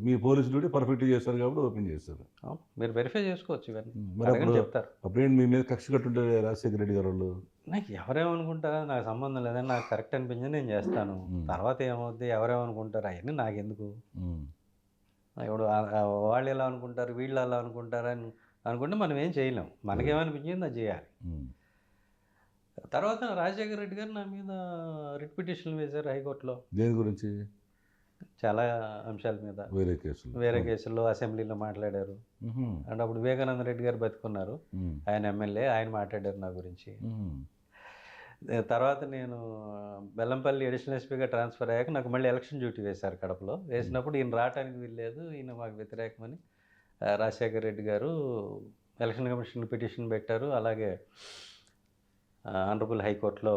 మీ పోలీసు డ్యూటీ పర్ఫెక్ట్గా చేస్తారు కాబట్టి ఓపెన్ చేస్తారు. మీరు వెరిఫై చేసుకోవచ్చు ఇవన్నీ చెప్తారు. అప్పుడేంటి మీ మీద కక్ష కట్టుంటే రాజశేఖర రెడ్డి గారు వాళ్ళు? నాకు ఎవరేమనుకుంటారా నాకు సంబంధం లేదని, నాకు కరెక్ట్ అనిపించింది నేను చేస్తాను, తర్వాత ఏమవుద్ది ఎవరేమనుకుంటారు అవన్నీ నాకెందుకు. ఇప్పుడు వాళ్ళు ఎలా అనుకుంటారు, వీళ్ళు ఎలా అనుకుంటారు అని అనుకుంటే మనం ఏం చేయలేం, మనకేమనిపించింది అది చేయాలి. తర్వాత రాజశేఖర రెడ్డి గారు నా మీద రిట్ పిటిషన్లు వేశారు హైకోర్టులో. దేని గురించి? చాలా అంశాల మీద, వేరే కేసుల్లో అసెంబ్లీలో మాట్లాడారు. అంటే అప్పుడు వివేకానంద రెడ్డి గారు బతుకున్నారు, ఆయన ఎమ్మెల్యే, ఆయన మాట్లాడారు నా గురించి. తర్వాత నేను బెల్లంపల్లి అడిషనల్ ఎస్పీగా ట్రాన్స్ఫర్ అయ్యాక నాకు మళ్ళీ ఎలక్షన్ డ్యూటీ వేశారు కడపలో. వేసినప్పుడు ఈయన రావడానికి వీల్లేదు, ఈయన మాకు వ్యతిరేకమని రాజశేఖర రెడ్డి గారు ఎలక్షన్ కమిషన్ పిటిషన్ పెట్టారు. అలాగే ఆనరబుల్ హైకోర్టులో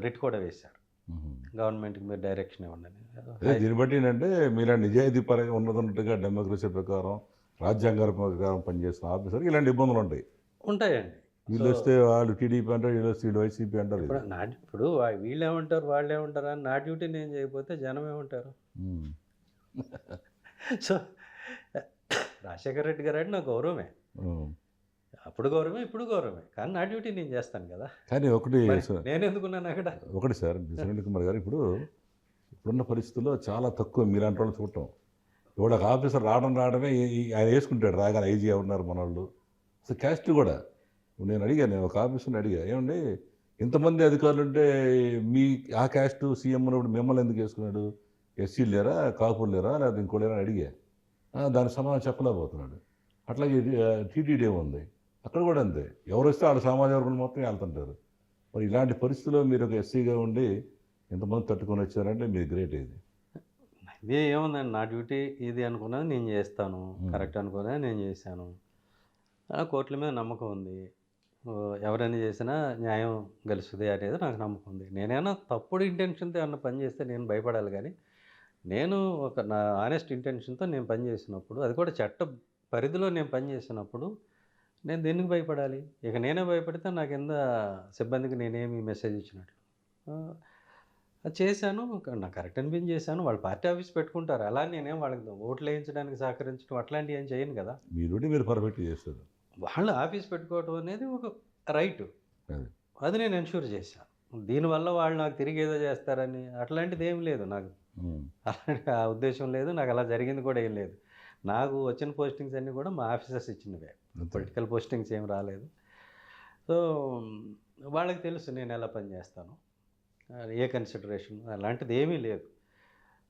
రిట్ కూడా వేశారు. మ్మ్. గవర్నమెంట్కి మీరు డైరెక్షన్ ఇవ్వండి అని. అదే దీన్ని బట్టి ఏంటంటే మీరు నిజాయితీ పరంగా ఉన్నట్టుగా డెమోక్రసీ ప్రకారం రాజ్యాంగ ప్రకారం పనిచేస్తున్న ఆఫీసర్కి ఇలాంటి ఇబ్బందులు ఉంటాయి. ఉంటాయండి. వీళ్ళు వస్తే వాళ్ళు టీడీపీ అంటారు, వీళ్ళు వస్తే వీళ్ళు వైసీపీ అంటారు. ఇప్పుడు వీళ్ళు ఏమంటారు వాళ్ళు ఏమంటారు అని నా డ్యూటీ నేను చేయకపోతే జనం ఏమంటారు? మ్మ్. సో రాజశేఖర రెడ్డి గారు అంటే నాకు గౌరవమే, మ్మ్. అప్పుడు గౌరవమే ఇప్పుడు గౌరవమే, కానీ నా డ్యూటీ నేను చేస్తాను కదా. కానీ ఒకటి నేను ఎందుకున్నాను అక్కడ? ఒకటి సార్ సునీల్ కుమార్ గారు, ఇప్పుడున్న పరిస్థితుల్లో చాలా తక్కువ మీలాంటి వాళ్ళు చూడటం. ఇప్పుడు ఒక ఆఫీసర్ రావడమే ఆయన వేసుకుంటాడు రాగానే ఐజీ ఉన్నారు మన వాళ్ళు. అసలు క్యాస్ట్ కూడా ఇప్పుడు నేను అడిగాను, నేను ఒక ఆఫీసర్ని అడిగా, ఏమండి ఇంతమంది అధికారులు ఉంటే మీ ఆ క్యాస్ట్ సీఎం ఉన్నప్పుడు మిమ్మల్ని ఎందుకు వేసుకున్నాడు? ఎస్సీ లేరా, కాపులు లేరా, లేకపోతే ఇంకో లేరా అని అడిగా. దానికి సమాధానం చెప్పలేకపోతున్నాడు. అట్లాగే టీటీడీ ఉంది, అక్కడ కూడా అంతే, ఎవరు వస్తే వాళ్ళ సామాజిక వర్గం మొత్తం వెళ్తుంటారు. మరి ఇలాంటి పరిస్థితుల్లో మీరు ఒక ఎస్సీగా ఉండి ఎంతమంది తట్టుకొని వచ్చారంటే మీరు గ్రేట్. ఇది ఇది ఏముందండి, నా డ్యూటీ ఇది అనుకున్నది నేను చేస్తాను, కరెక్ట్ అనుకున్నది నేను చేశాను. కోర్టుల మీద నమ్మకం ఉంది, ఎవరైనా చేసినా న్యాయం గెలుస్తుంది అనేది నాకు నమ్మకం ఉంది. నేనైనా తప్పుడు ఇంటెన్షన్తో ఏమన్నా పని చేస్తే నేను భయపడాలి, కానీ నేను ఒక నా ఆనెస్ట్ ఇంటెన్షన్తో నేను పని చేసినప్పుడు, అది కూడా చట్ట పరిధిలో నేను పని చేసినప్పుడు నేను దేనికి భయపడాలి? ఇక నేనే భయపడితే నా కింద సిబ్బందికి నేనేమి మెసేజ్ ఇచ్చినట్లు అది చేశాను, నాకు కరెక్ట్ అనిపించి చేశాను. వాళ్ళు పార్టీ ఆఫీస్ పెట్టుకుంటారు, అలా నేనేం వాళ్ళకి ఓట్లు వేయించడానికి సహకరించడం అట్లాంటివి ఏం చేయను కదా. మీ డ్యూటీ మీరు పర్ఫెక్ట్ చేస్తారు. వాళ్ళు ఆఫీస్ పెట్టుకోవడం అనేది ఒక రైట్, అది నేను ఎన్ష్యూర్ చేశాను. దీనివల్ల వాళ్ళు నాకు తిరిగి ఏదో చేస్తారని అట్లాంటిది ఏం లేదు, నాకు అలాంటి ఆ ఉద్దేశం లేదు, నాకు అలా జరిగింది కూడా ఏం లేదు. నాకు వచ్చిన పోస్టింగ్స్ అన్నీ కూడా మా ఆఫీసర్స్ ఇచ్చినవే, పొలిటికల్ పోస్టింగ్స్ ఏం రాలేదు. సో వాళ్ళకి తెలుసు నేను ఎలా పనిచేస్తాను, ఏ కన్సిడరేషన్ అలాంటిది ఏమీ లేదు.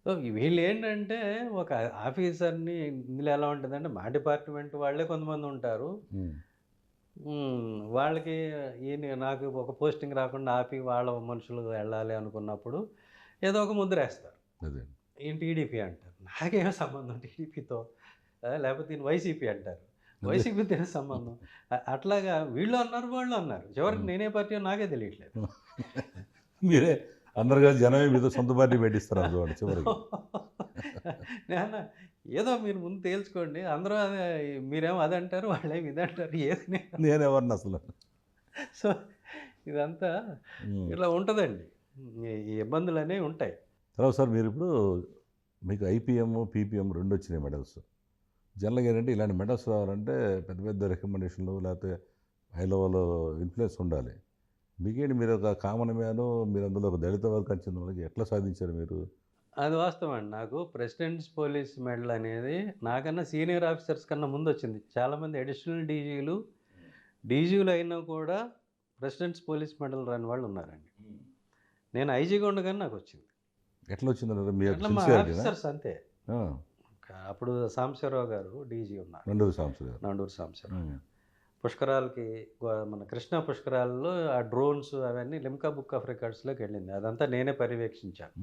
సో వీళ్ళు ఏంటంటే ఒక ఆఫీసర్ని ఇందులో ఎలా ఉంటుందంటే మా డిపార్ట్మెంట్ వాళ్ళే కొంతమంది ఉంటారు, వాళ్ళకి ఈయన నాకు ఒక పోస్టింగ్ రాకుండా ఆపి వాళ్ళ మనుషులు వెళ్ళాలి అనుకున్నప్పుడు ఏదో ఒక ముద్ర వేస్తారు, ఈయన టీడీపీ అంటారు. నాకేమో సంబంధం టీడీపీతో, లేకపోతే ఈయన వైసీపీ అంటారు, వైసీపీతో సంబంధం. అట్లాగా వీళ్ళు అన్నారు వాళ్ళు అన్నారు, చివరికి నేనే పార్టీ నాకే తెలియట్లేదు. మీరే అందరు కలిసి జనమే మీతో సొంత పార్టీ పెట్టిస్తారు అందులో చివరికి. నేను ఏదో మీరు ముందు తేల్చుకోండి, అందరూ అదే, మీరేమో అది అంటారు వాళ్ళేమి ఇది అంటారు, ఏది నేనెవరిని అసలు. సో ఇదంతా ఇట్లా ఉంటుందండి, ఈ ఇబ్బందులు అనేవి ఉంటాయి. తర్వాత సార్ మీరు ఇప్పుడు మీకు ఐపీఎం పీపీఎం రెండు వచ్చినాయి మెడల్స్. జనరల్గా ఏంటంటే ఇలాంటి మెడల్స్ రావాలంటే పెద్ద పెద్ద రికమెండేషన్లు లేకపోతే హై లెవెల్ ఇన్ఫ్లుయెన్స్ ఉండాలి. మీకేంటి మీరు ఒక కామన్ మ్యాను, మీరు అందులో ఒక దళిత వర్గానికి చెందిన వాళ్ళకి ఎట్లా సాధించారు మీరు? అది వాస్తవం అండి. నాకు ప్రెసిడెంట్స్ పోలీస్ మెడల్ అనేది నాకన్నా సీనియర్ ఆఫీసర్స్ కన్నా ముందు వచ్చింది. చాలామంది అడిషనల్ డీజీలు అయినా కూడా ప్రెసిడెంట్స్ పోలీస్ మెడల్ రాని వాళ్ళు ఉన్నారండి. నేను ఐజీగా ఉండగానే నాకు వచ్చింది. ఎట్లా వచ్చిందంటే మీ అట్లా మా ఆఫీసర్స్ అంతే. అప్పుడు సాంబశివరావు గారు డీజీ ఉన్నారు, నండూరు సాంబశివరావు. పుష్కరాలకి మన కృష్ణా పుష్కరాల్లో ఆ డ్రోన్స్ అవన్నీ లిమ్కా బుక్ ఆఫ్ రికార్డ్స్లోకి వెళ్ళింది, అదంతా నేనే పర్యవేక్షించాను.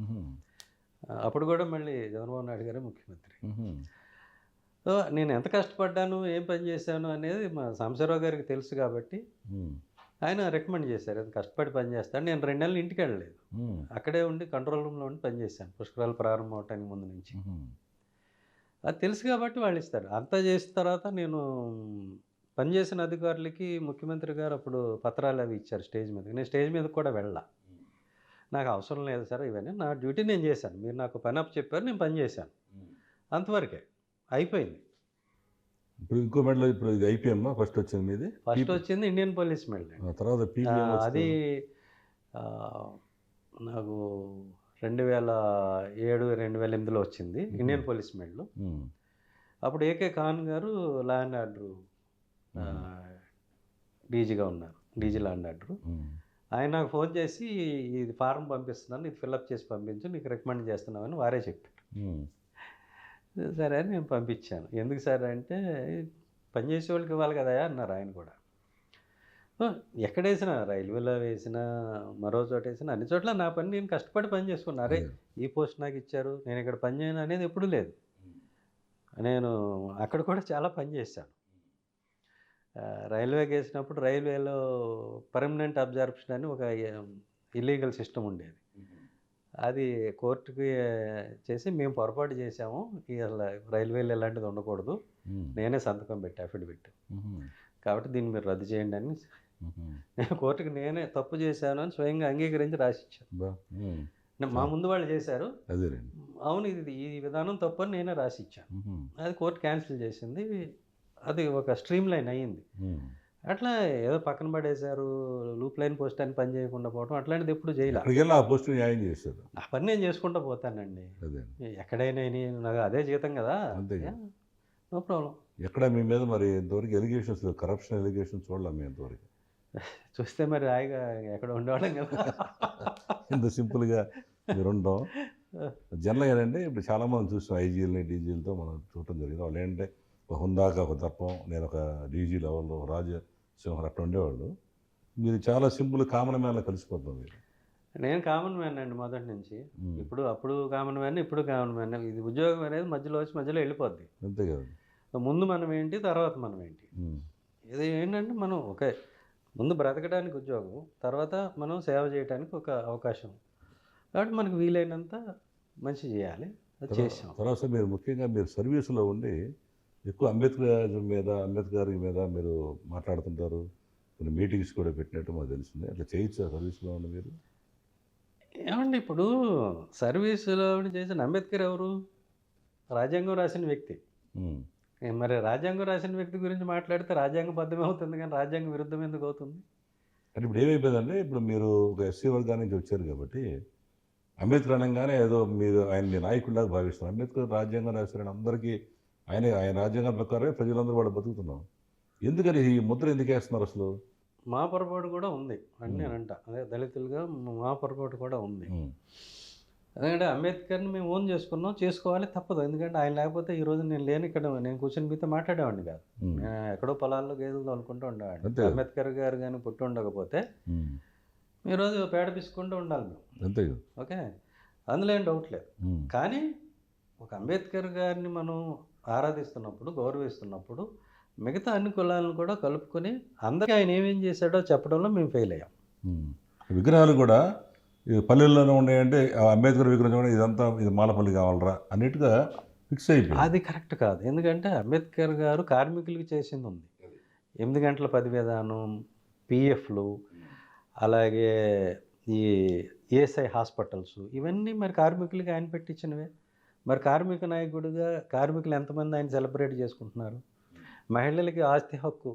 అప్పుడు కూడా మళ్ళీ చంద్రబాబు నాయుడు గారే ముఖ్యమంత్రి. సో నేను ఎంత కష్టపడ్డాను, ఏం పని చేశాను అనేది మా సాంబశివరావు గారికి తెలుసు కాబట్టి ఆయన రికమెండ్ చేశారు, అది కష్టపడి పని చేస్తాను. నేను 2 నెలలు ఇంటికి వెళ్ళలేదు, అక్కడే ఉండి కంట్రోల్ రూమ్లో ఉండి పనిచేశాను పుష్కరాలు ప్రారంభం అవటానికి ముందు నుంచి. అది తెలుసు కాబట్టి వాళ్ళు ఇస్తారు. అంతా చేసిన తర్వాత నేను పనిచేసిన అధికారులకి ముఖ్యమంత్రి గారు అప్పుడు పత్రాలు అవి ఇచ్చారు స్టేజ్ మీద. నేను స్టేజ్ మీద కూడా వెళ్ళా, నాకు అవసరం లేదు సార్ ఇవన్నీ, నా డ్యూటీ నేను చేశాను, మీరు నాకు పని అప్ చెప్పారు, నేను పని చేశాను, అంతవరకే అయిపోయింది. ఇప్పుడు ఇంకో మెడల్, ఇప్పుడు ఇది ఐపీఎం ఫస్ట్ వచ్చింది మీది? ఫస్ట్ వచ్చింది ఇండియన్ పోలీస్ మెడల్. తర్వాత అది నాకు 2007, 2008లో వచ్చింది ఇండియన్ పోలీస్ మెడల్. అప్పుడు ఏకే ఖాన్ గారు లా అండ్ ఆర్డర్ డీజీగా ఉన్నారు, డీజీ లా అండ్ ఆర్డర్. ఆయన నాకు ఫోన్ చేసి ఇది ఫారం పంపిస్తున్నాను, ఇది ఫిల్అప్ చేసి పంపించు, నీకు రికమెండ్ చేస్తున్నామని వారే చెప్పారు. సరే అని నేను పంపించాను. ఎందుకు సార్ అంటే పనిచేసే వాళ్ళకి ఇవ్వాలి కదా అన్నారు ఆయన కూడా. ఎక్కడ వేసినా, రైల్వేలో వేసినా, మరో చోట వేసినా, అన్ని చోట్ల నా పని నేను కష్టపడి పని చేసుకున్నా. అరే ఈ పోస్ట్ నాకు ఇచ్చారు, నేను ఇక్కడ పని చేయను అనేది ఎప్పుడూ లేదు. నేను అక్కడ కూడా చాలా పని చేశాను. రైల్వేకి వేసినప్పుడు రైల్వేలో పర్మనెంట్ అబ్జర్ప్షన్ అని ఒక ఇల్లీగల్ సిస్టమ్ ఉండేది. అది కోర్టుకి చేసి మేము పొరపాటు చేసాము, అసలు రైల్వేలో ఇలాంటిది ఉండకూడదు, నేనే సంతకం పెట్టా అఫిడవిట్, కాబట్టి దీన్ని మీరు రద్దు చేయండి అని నేను కోర్టుకి నేనే తప్పు చేశాను అని స్వయంగా అంగీకరించి రాసిచ్చాను. మా ముందు వాళ్ళు చేశారు, అదేనండి. అవును ఇది ఈ విధానం తప్పు అని నేనే రాసిచ్చాను. అది కోర్టు క్యాన్సిల్ చేసింది, అది ఒక స్ట్రీమ్ లైన్ అయ్యింది. అట్లా ఏదో పక్కన పడేశారు, లూప్ లైన్ పోస్ట్ అని పని చేయకుండా పోవడం అట్లాంటిది ఎప్పుడు చేయలే. అక్కడికి ఆ పోస్ట్ న్యాయం చేశారు. నా పని నేను చేసుకుంటూ పోతానండి, అదే ఎక్కడైనా నాకు అదే జీతం కదా, అంతే కదా. No problem. ఎక్కడ మీ మీద మరి ఇంతవరకు ఎలిగేషన్స్, కరప్షన్ ఎలిగేషన్స్ చూడలేం మేము ఇంతవరకు. చూస్తే మరి హాయిగా ఎక్కడ ఉండేవాళ్ళం కదా. ఇంత సింపుల్గా మీరు ఉండడం జనరల్గా ఏంటంటే ఇప్పుడు చాలామంది చూస్తాం ఐజీలని డీజీలతో మనం చూడటం జరిగింది. వాళ్ళు ఏంటంటే ఒక హుందాక ఒక దర్పం, నేను ఒక డీజీ లెవెల్లో రాజసింహం అట్లా ఉండేవాళ్ళు. మీరు చాలా సింపుల్ కామన్ మ్యాన్లో కలిసిపోతాం మీరు. నేను కామన్ మ్యాన్ అండి మొదటి నుంచి. ఇప్పుడు అప్పుడు కామన్ మ్యాన్, ఇప్పుడు కామన్ మ్యాన్. ఇది ఉద్యోగం అనేది మధ్యలో వచ్చి మధ్యలో వెళ్ళిపోద్ది. అంతే కదండి. ముందు మనం ఏంటి, తర్వాత మనం ఏంటి. ఇది ఏంటంటే మనం ముందు బ్రతకడానికి ఉద్యోగం, తర్వాత మనం సేవ చేయడానికి ఒక అవకాశం, కాబట్టి మనకు వీలైనంత మంచి చేయాలి, అది చేసాం. తర్వాత మీరు ముఖ్యంగా మీరు సర్వీసులో ఉండి ఎక్కువ అంబేద్కర్ మీద మీరు మాట్లాడుతుంటారు, కొన్ని మీటింగ్స్ కూడా పెట్టినట్టు మాకు తెలిసింది. అట్లా చేయొచ్చా సర్వీస్లో ఉండి మీరు? ఏమండి ఇప్పుడు సర్వీసులో చేసిన అంబేద్కర్ ఎవరు? రాజ్యాంగం రాసిన వ్యక్తి. మరి రాజ్యాంగం రాసిన వ్యక్తి గురించి మాట్లాడితే రాజ్యాంగబద్ధమే అవుతుంది, కానీ రాజ్యాంగ విరుద్ధం ఎందుకు అవుతుంది? అంటే ఇప్పుడు ఏమైపోయిందంటే, ఇప్పుడు మీరు ఒక ఎస్సీ వర్గానికి నుంచి వచ్చారు కాబట్టి అంబేద్కర్ అనగానే ఏదో మీరు ఆయన మీ నాయకుడిలాగా భావిస్తున్నారు. అంబేద్కర్ రాజ్యాంగం రాశారని అందరికీ ఆయన రాజ్యాంగం ప్రకారమే ప్రజలందరూ వాళ్ళు బతుకుతున్నాం. ఎందుకని ఈ ముద్ర ఎందుకు వేస్తున్నారు అసలు? మా పొరపాటు కూడా ఉంది అని నేను అంట. అదే దళితులుగా మా పొరపాటు కూడా ఉంది. ఎందుకంటే అంబేద్కర్ని మేము ఓన్ చేసుకున్నాం, చేసుకోవాలి, తప్పదు. ఎందుకంటే ఆయన లేకపోతే ఈరోజు నేను లేని ఇక్కడ, నేను కూర్చొని మీతో మాట్లాడేవాడిని కాదు. నేను ఎక్కడో పొలాల్లో గేదెలు అనుకుంటూ ఉండేవాడిని. అంబేద్కర్ గారు కానీ పుట్టి ఉండకపోతే ఈరోజు పేడ పిసుకుంటూ ఉండాలి మేము. అంతే. ఓకే, అందులో ఏం డౌట్ లేదు. కానీ ఒక అంబేద్కర్ గారిని మనం ఆరాధిస్తున్నప్పుడు, గౌరవిస్తున్నప్పుడు మిగతా అన్ని కులాలను కూడా కలుపుకొని అందరికీ ఆయన ఏమేం చేశాడో చెప్పడంలో మేము ఫెయిల్ అయ్యాం. విగ్రహాలు కూడా పల్లెల్లోనే ఉన్నాయంటే అంబేద్కర్ విగ్రహం కూడా ఇదంతా ఇది మాలపల్లి కావాలరా అన్నిటిగా ఫిక్స్ అయిపోయింది. అది కరెక్ట్ కాదు. ఎందుకంటే అంబేద్కర్ గారు కార్మికులకి చేసింది ఉంది. 8 గంటల 10 విధానం, పిఎఫ్లు, అలాగే ఈ ఈఎస్ఐ హాస్పిటల్స్, ఇవన్నీ మరి కార్మికులకి ఆయన పెట్టించినవే. మరి కార్మిక నాయకుడిగా కార్మికులు ఎంతమంది ఆయన సెలబ్రేట్ చేసుకుంటున్నారు? మహిళలకి ఆస్తి హక్కు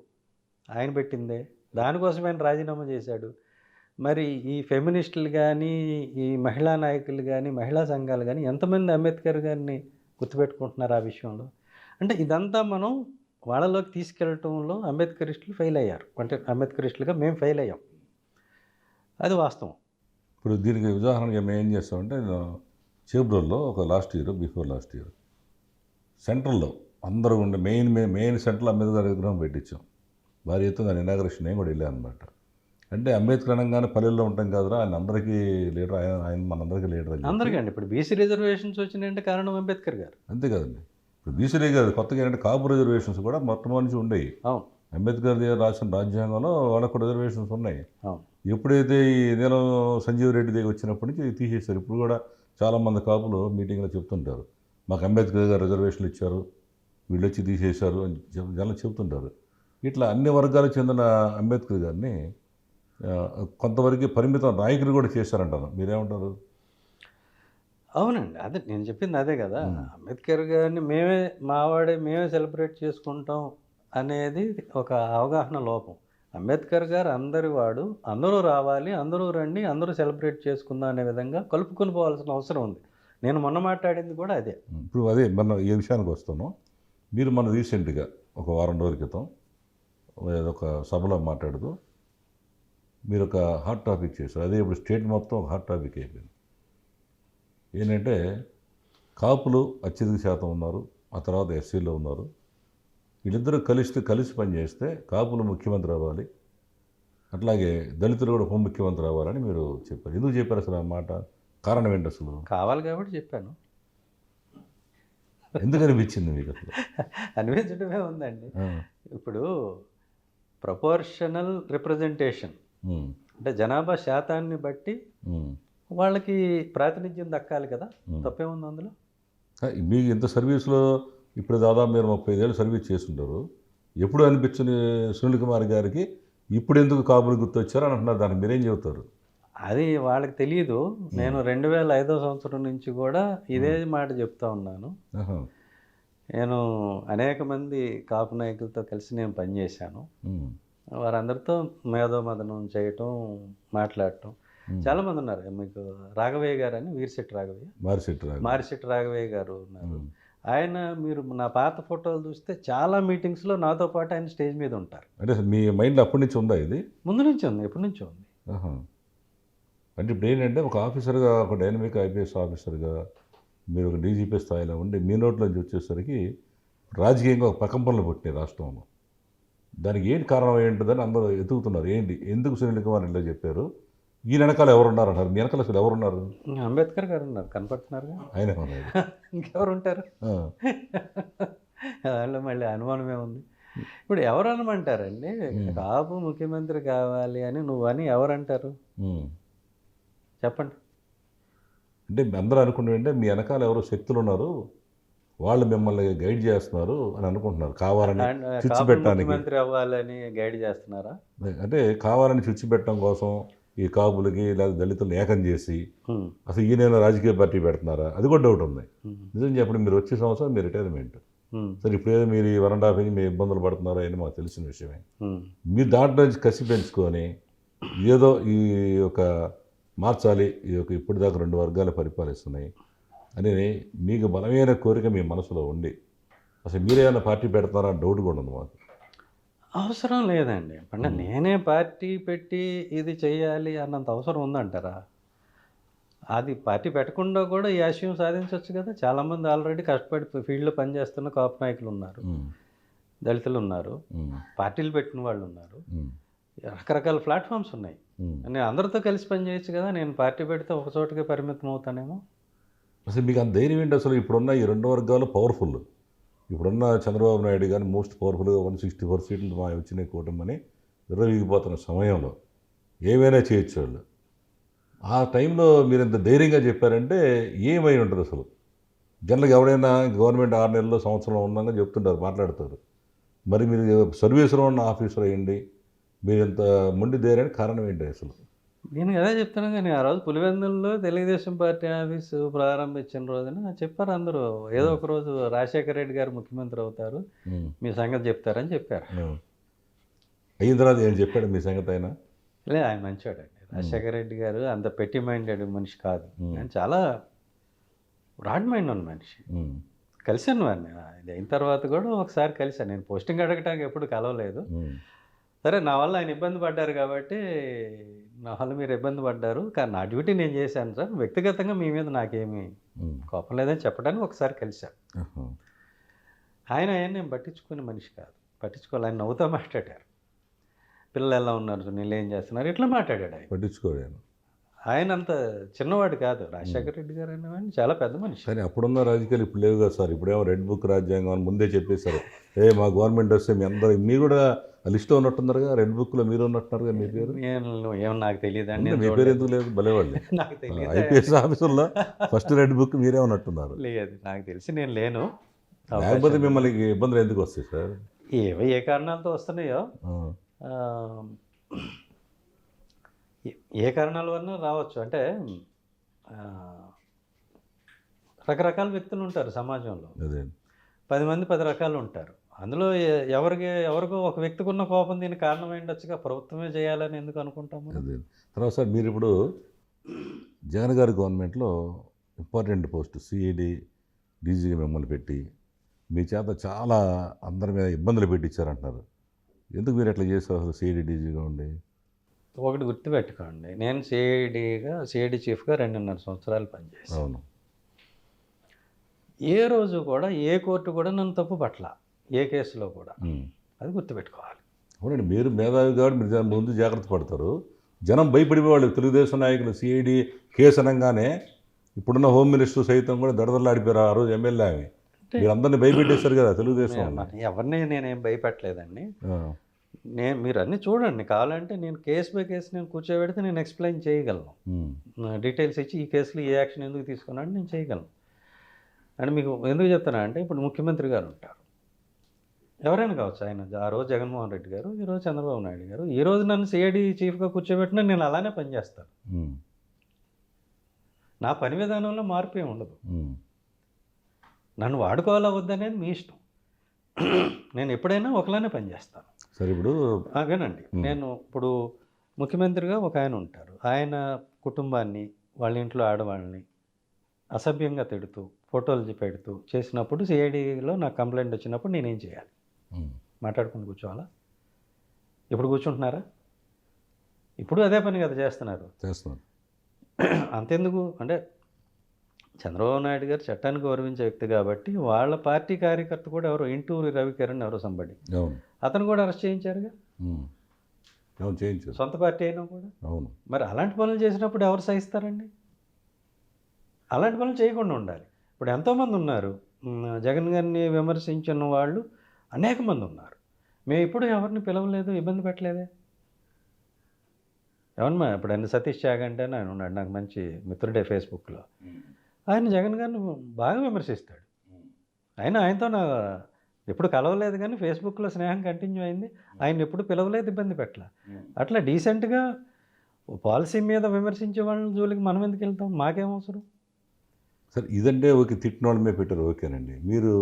ఆయన పెట్టిందే, దానికోసం ఆయన రాజీనామా చేశాడు. మరి ఈ ఫెమినిస్టులు కానీ, ఈ మహిళా నాయకులు కానీ, మహిళా సంఘాలు కానీ ఎంతమంది అంబేద్కర్ గారిని గుర్తుపెట్టుకుంటున్నారు ఆ విషయంలో? అంటే ఇదంతా మనం వాళ్ళలోకి తీసుకెళ్ళటంలో అంబేద్కరిస్టులు ఫెయిల్ అయ్యారు. అంటే అంబేద్కరిస్టులుగా మేము ఫెయిల్ అయ్యాం, అది వాస్తవం. ఇప్పుడు దీనికి ఉదాహరణగా మేము ఏం చేస్తామంటే, చేబ్రోల్లో ఒక బిఫోర్ లాస్ట్ ఇయర్ సెంట్రల్లో అందరూ ఉండే మెయిన్ సెంట్రల్ అంబేద్కర్ విగ్రహం పెట్టించాం. భారీ ఎత్తున దాని ఇనాగరేషన్ నేను కూడా వెళ్ళాను అనమాట. అంటే అంబేద్కర్ అనగానే పల్లెల్లో ఉంటాం కాదురా, ఆయన అందరికీ లీడర్, ఆయన మనందరికీ లీడర్. అందరికీ అండి. ఇప్పుడు బీసీ రిజర్వేషన్స్ వచ్చినాయంటే కారణం అంబేద్కర్ గారు. అంతే కదండి. ఇప్పుడు బీసీలే కాదు, కొత్తగా ఏంటంటే కాపు రిజర్వేషన్స్ కూడా మొట్టమొదటి నుంచి ఉండేవి. అవును, అంబేద్కర్ రాసిన రాజ్యాంగంలో వాళ్ళకు రిజర్వేషన్స్ ఉన్నాయి. అవును. ఎప్పుడైతే ఈ నీలం సంజీవ్ రెడ్డి దగ్గర వచ్చినప్పటి నుంచి తీసేశారు. ఇప్పుడు కూడా చాలామంది కాపులు మీటింగ్లో చెప్తుంటారు, మాకు అంబేద్కర్ గారు రిజర్వేషన్లు ఇచ్చారు, వీళ్ళు వచ్చి తీసేశారు అని జనం చెబుతుంటారు. ఇట్లా అన్ని వర్గాలకు చెందిన అంబేద్కర్ గారిని కొంతవరకు పరిమితం నాయకులు కూడా చేశారంటారు. మీరేమంటారు? అవునండి, అదే నేను చెప్పింది అదే కదా. అంబేద్కర్ గారిని మేమే సెలబ్రేట్ చేసుకుంటాం అనేది ఒక అవగాహన లోపం. అంబేద్కర్ గారు అందరి వాడు, అందరూ రావాలి, అందరూ రండి, అందరూ సెలబ్రేట్ చేసుకుందాం అనే విధంగా కలుపుకొని పోవాల్సిన అవసరం ఉంది. నేను మొన్న మాట్లాడింది కూడా అదే. ఇప్పుడు అదే మన ఈ విషయానికి వస్తాము. మీరు మన రీసెంట్గా ఒక వారం రోజుల క్రితం ఒక సభలో మాట్లాడుతూ మీరు ఒక హాట్ టాపిక్ చేశారు. అదే ఇప్పుడు స్టేట్ మొత్తం ఒక హాట్ టాపిక్ అయిపోయింది. ఏంటంటే కాపులు అత్యధిక శాతం ఉన్నారు, ఆ తర్వాత ఎస్సీలో ఉన్నారు. వీళ్ళిద్దరూ కలిసి పనిచేస్తే కాపులు ముఖ్యమంత్రి అవ్వాలి, అట్లాగే దళితులు కూడా ఉప ముఖ్యమంత్రి అవ్వాలని మీరు చెప్పారు. ఎందుకు చెప్పారు అసలు ఆ మాట? కారణం ఏంటి అసలు? కావాలి కాబట్టి చెప్పాను. ఎందుకు అనిపించింది మీకు అసలు? అనిపించడమే ఉందండి. ఇప్పుడు ప్రపోర్షనల్ రిప్రజెంటేషన్, ఉమ్, అంటే జనాభా శాతాన్ని బట్టి ఉమ్. వాళ్ళకి ప్రాతినిధ్యం దక్కాలి కదా, తప్పేముంది అందులో? మీకు ఇంత సర్వీస్లో ఇప్పుడు దాదాపు మీరు 35 ఏళ్ళు సర్వీస్ చేస్తుంటారు. ఎప్పుడు అనిపించని సునీల్ కుమార్ గారికి ఇప్పుడు ఎందుకు కాపులు గుర్తొచ్చారు అని అంటున్నారు. దానికి మీరేం చెబుతారు? అది వాళ్ళకి తెలియదు. నేను 2005 సంవత్సరం నుంచి కూడా ఇదే మాట చెప్తా ఉన్నాను. ఆహా. నేను అనేక మంది కాపు నాయకులతో కలిసి నేను పనిచేశాను. ఉమ్, వారందరితో మేధోమథనం చేయటం, మాట్లాడటం. చాలామంది ఉన్నారు. మీకు రాఘవయ్య గారు అని, వీరశెట్టి రాఘవయ్య, మారిశెట్టి రాఘవయ్య గారు ఉన్నారు. ఆయన, మీరు నా పాత ఫోటోలు చూస్తే చాలా మీటింగ్స్లో నాతో పాటు ఆయన స్టేజ్ మీద ఉంటారు. అంటే మీ మైండ్లో అప్పటి నుంచి ఉందా ఇది? ముందు నుంచి ఉంది, ఎప్పటి నుంచో ఉంది. ఆహా. అంటే ఇప్పుడు ఏంటంటే ఒక ఆఫీసర్గా, ఒక డైనమిక్ ఐపీఎస్ ఆఫీసర్గా మీరు ఒక డీజీపీ స్థాయిలో ఉండి మీ నోట్లోంచి వచ్చేసరికి రాజకీయంగా ఒక ప్రకంపనలు పుట్టినాయి రాష్ట్రంలో. దానికి ఏంటి కారణం ఏంటిదని అందరూ ఎతుకుతున్నారు. ఏంటి, ఎందుకు సునీల్ కుమార్ ఇలా చెప్పారు, ఈ వెనకాల ఎవరున్నారు అంటారు. మీ వెనకాల అసలు ఎవరున్నారు? అంబేద్కర్ గారు ఉన్నారు, కనపడుతున్నారు. ఆయన ఉన్నారు. ఇంకెవరు ఉంటారు? దానిలో మళ్ళీ అనుమానమే ఉంది. ఇప్పుడు ఎవరు అనమంటారండి? కాపు ముఖ్యమంత్రి కావాలి అని నువ్వని ఎవరంటారు చెప్పండి? అంటే అందరూ అనుకుంటుంటే మీ వెనకాల ఎవరో శక్తులు ఉన్నారు, వాళ్ళు మిమ్మల్ని గైడ్ చేస్తున్నారు అని అనుకుంటున్నారు. కావాలని చుచ్చి పెట్టడానికి, ముఖ్యమంత్రి అవ్వాలని గైడ్ చేస్తున్నారా? అంటే కావాలని చుచ్చి పెట్టడం కోసం ఈ కాపులకి లేదా దళితులను ఏకం చేసి అసలు ఈయన రాజకీయ పార్టీ పెడుతున్నారా, అది కూడా డౌట్ ఉంది. నిజం చెప్పండి, మీరు వచ్చే సంవత్సరం మీ రిటైర్మెంట్. సరే, ఇప్పుడేదో మీరు ఈ 1.5 మీ ఇబ్బందులు పడుతున్నారో అని మాకు తెలిసిన విషయమే. మీరు దాంట్లో నుంచి కసి పెంచుకొని ఏదో ఈ యొక్క మార్చాలి, ఈ యొక్క ఇప్పటిదాకా 2 వర్గాలు పరిపాలిస్తున్నాయి అని మీకు బలమైన కోరిక మీ మనసులో ఉండి అసలు మీరేమైనా పార్టీ పెడతారా అని డౌట్ కూడా ఉంది మాకు. అవసరం లేదండి. అంటే నేనే పార్టీ పెట్టి ఇది చేయాలి అన్నంత అవసరం ఉందంటారా? అది పార్టీ పెట్టకుండా కూడా ఈ ఆశయం సాధించవచ్చు కదా. చాలామంది ఆల్రెడీ కష్టపడి ఫీల్డ్లో పనిచేస్తున్న కాపు నాయకులు ఉన్నారు, దళితులు ఉన్నారు, పార్టీలు పెట్టిన వాళ్ళు ఉన్నారు, రకరకాల ప్లాట్ఫామ్స్ ఉన్నాయి. నేను అందరితో కలిసి పనిచేయచ్చు కదా. నేను పార్టీ పెడితే ఒక చోటకే పరిమితం అవుతానేమో. అసలు మీకు అంత ధైర్యం ఏంటి? అసలు ఇప్పుడున్న ఈ 2 వర్గాలు పవర్ఫుల్. ఇప్పుడున్న చంద్రబాబు నాయుడు కానీ మోస్ట్ పవర్ఫుల్గా 164 సీట్లు మా వచ్చినాయి కూటమని విర్రవీగిపోతున్న సమయంలో ఏమైనా చేయొచ్చు వాళ్ళు. ఆ టైంలో మీరు ఇంత ధైర్యంగా చెప్పారంటే ఏమై ఉంటుంది అసలు? జనరల్గా ఎవడైనా గవర్నమెంట్ 6 నెలల్లో సంవత్సరం ఉన్నాక చెప్తుంటారు, మాట్లాడతారు. మరి మీరు సర్వీస్లో ఉన్న ఆఫీసర్ అయ్యండి, మీరు ఇంత మొండి ధైర్యానికి కారణం ఏంటి అసలు? నేను అదే చెప్తాను. కానీ ఆ రోజు పులివెందుల్లో తెలుగుదేశం పార్టీ ఆఫీసు ప్రారంభించిన రోజున చెప్పారు అందరూ, ఏదో ఒక రోజు రాజశేఖర రెడ్డి గారు ముఖ్యమంత్రి అవుతారు, మీ సంగతి చెప్తారని చెప్పారు. అయిన తర్వాత ఏం చెప్పాడు మీ సంగతి? అయినా లేదు, ఆయన మంచివాడండి. రాజశేఖర రెడ్డి గారు అంత పెట్టి మైండెడ్ మనిషి కాదు. ఆయన చాలా బ్రాడ్ మైండ్ ఉన్న మనిషి. కలిశాను వాడిని. ఇది అయిన తర్వాత కూడా ఒకసారి కలిశాను. నేను పోస్టింగ్ అడగటానికి ఎప్పుడు కలవలేదు. సరే, నా వల్ల ఆయన ఇబ్బంది పడ్డారు కాబట్టి, నా వల్ల మీరు ఇబ్బంది పడ్డారు, కానీ నా డ్యూటీ నేను చేశాను సార్, వ్యక్తిగతంగా మీ మీద నాకేమీ కోపం లేదని చెప్పడానికి ఒకసారి కలిశాను. ఆయన నేను పట్టించుకునే మనిషి కాదు, పట్టించుకోవాలి. ఆయన నవ్వుతూ మాట్లాడారు. పిల్లలు ఎలా ఉన్నారు, సునీల్ ఏం చేస్తున్నారు, ఇట్లా మాట్లాడాడు. ఆయన పట్టించుకోలేను. ఆయన అంత చిన్నవాడు కాదు. రాజశేఖర రెడ్డి గారు అనేవాడిని చాలా పెద్ద మనిషి. కానీ అప్పుడున్న రాజకీయాలు ఇప్పుడు లేవు కదా సార్. ఇప్పుడేమో రెడ్ బుక్ రాజ్యాంగం అని ముందే చెప్పేశారు. మా గవర్నమెంట్ వస్తే మీ అందరూ, మీరు కూడా లిస్ట్లో ఉన్నట్టున్నారుగా, రెడ్ బుక్లో మీరు ఉన్నట్టున్నారుగా. మీ పేరు ఏమో నాకు తెలియదు అండి. మీ పేరు ఎందుకు లేదు? భలేవాళ్ళు. నాకు తెలియదు. ఐపీఎస్ ఆఫీసర్లో ఫస్ట్ రెడ్ బుక్ మీరే ఉన్నట్టున్నారు. లేదు, నాకు తెలిసి నేను లేను. లేకపోతే మిమ్మల్ని ఇబ్బందులు ఎందుకు వస్తాయి సార్? ఏ కారణాలతో వస్తున్నాయో, ఏ కారణాల వల్ల రావచ్చు. అంటే రకరకాల వ్యక్తులు ఉంటారు సమాజంలో. 10 మంది 10 రకాలు ఉంటారు. అందులో ఎవరికో ఒక వ్యక్తికి ఉన్న కోపం దీనికి కారణం ఉండొచ్చుగా. ప్రభుత్వమే చేయాలని ఎందుకు అనుకుంటాము? తర్వాత సార్, మీరు ఇప్పుడు జగన్ గారి గవర్నమెంట్లో ఇంపార్టెంట్ పోస్ట్ సిఐడి డీజీగా మిమ్మల్ని పెట్టి మీ చేత చాలా అందరి మీద ఇబ్బందులు పెట్టించారంటున్నారు. ఎందుకు మీరు ఎట్లా చేస్తారు అసలు సిఐడి డీజీగా ఉండి? ఒకటి గుర్తుపెట్టుకోండి, నేను సిఐడి చీఫ్గా 2.5 సంవత్సరాలు పనిచేశాను. అవును. ఏ రోజు కూడా ఏ కోర్టు కూడా నన్ను తప్పు పట్ల, ఏ కేసులో కూడా. అది గుర్తుపెట్టుకోవాలి. అవునండి, మీరు మేధావి కాబట్టి మీరు ముందు జాగ్రత్త పడతారు. జనం భయపడిపోవాలి. తెలుగుదేశం నాయకులు సిఐడి కేసు అనగానే ఇప్పుడున్న హోమ్ మినిస్టర్ సైతం కూడా దడదడలాడిపోయారు. ఆ రోజు ఎమ్మెల్యే ఆమె. మీరు అందరినీ భయపెట్టేశారు కదా తెలుగుదేశం. ఎవరిని నేనేం భయపెట్టలేదండి. మీరు అన్నీ చూడండి, కావాలంటే నేను కేస్ బై కేసు నేను కూర్చోబెడితే నేను ఎక్స్ప్లెయిన్ చేయగలను, డీటెయిల్స్ ఇచ్చి ఈ కేసులో ఈ యాక్షన్ ఎందుకు తీసుకున్నాను నేను చేయగలను. అండ్ మీకు ఎందుకు చెప్తానా అంటే, ఇప్పుడు ముఖ్యమంత్రి గారు ఉంటారు, ఎవరైనా కావచ్చు, ఆయన ఆ రోజు జగన్మోహన్ రెడ్డి గారు, ఈరోజు చంద్రబాబు నాయుడు గారు, ఈరోజు నన్ను సిఐడి చీఫ్గా కూర్చోబెట్టినా నేను అలానే పనిచేస్తాను. నా పని విధానంలో మార్పు ఏమి ఉండదు. నన్ను వాడుకోవాలా వద్దనేది మీ ఇష్టం. నేను ఎప్పుడైనా ఒకలానే పనిచేస్తాను. సరే, ఇప్పుడు వినండి, నేను ఇప్పుడు ముఖ్యమంత్రిగా ఒక ఆయన ఉంటారు, ఆయన కుటుంబాన్ని, వాళ్ళ ఇంట్లో ఆడవాళ్ళని అసభ్యంగా తిడుతూ ఫోటోలు పెడుతూ చేసినప్పుడు సిఐడిలో నాకు కంప్లైంట్ వచ్చినప్పుడు నేనేం చేయాలి? మాట్లాడుకుని కూర్చోవాలా? ఇప్పుడు కూర్చుంటున్నారా? ఇప్పుడు అదే పని కదా చేస్తున్నారు. అంతెందుకు అంటే, చంద్రబాబు నాయుడు గారు చట్టాన్ని గౌరవించే వ్యక్తి కాబట్టి వాళ్ళ పార్టీ కార్యకర్త కూడా ఎవరో ఇంటూరి రవికిరణ్ ఎవరో సంబడి, అతను కూడా అరెస్ట్ చేయించారుగా, సొంత పార్టీ అయినా కూడా. మరి అలాంటి పనులు చేసినప్పుడు ఎవరు సహిస్తారండి? అలాంటి పనులు చేయకుండా ఉండాలి. ఇప్పుడు ఎంతోమంది ఉన్నారు, జగన్ గారిని విమర్శించిన వాళ్ళు అనేక మంది ఉన్నారు. మేము ఇప్పుడు ఎవరిని పిలవలేదు, ఇబ్బంది పెట్టలేదే. ఎవరమ్మా ఇప్పుడు ఆయన సతీష్ చాగంటే ఆయన ఉన్నాడు, నాకు మంచి మిత్రుడే ఫేస్బుక్లో. ఆయన జగన్ గారిని బాగా విమర్శిస్తాడు. ఆయనతో నా ఎప్పుడు కలవలేదు, కానీ ఫేస్బుక్లో స్నేహం కంటిన్యూ అయింది. ఆయన ఎప్పుడు పిలవలేదు, ఇబ్బంది పెట్టలే. అట్లా డీసెంట్గా పాలసీ మీద విమర్శించే వాళ్ళ జోలికి మనం ఎందుకు వెళ్తాం? మాకేం అవసరం? సరే, ఇదంటే ఓకే, తిట్టిన వాళ్ళ మీద పెట్టారు, ఓకేనండి. మీరు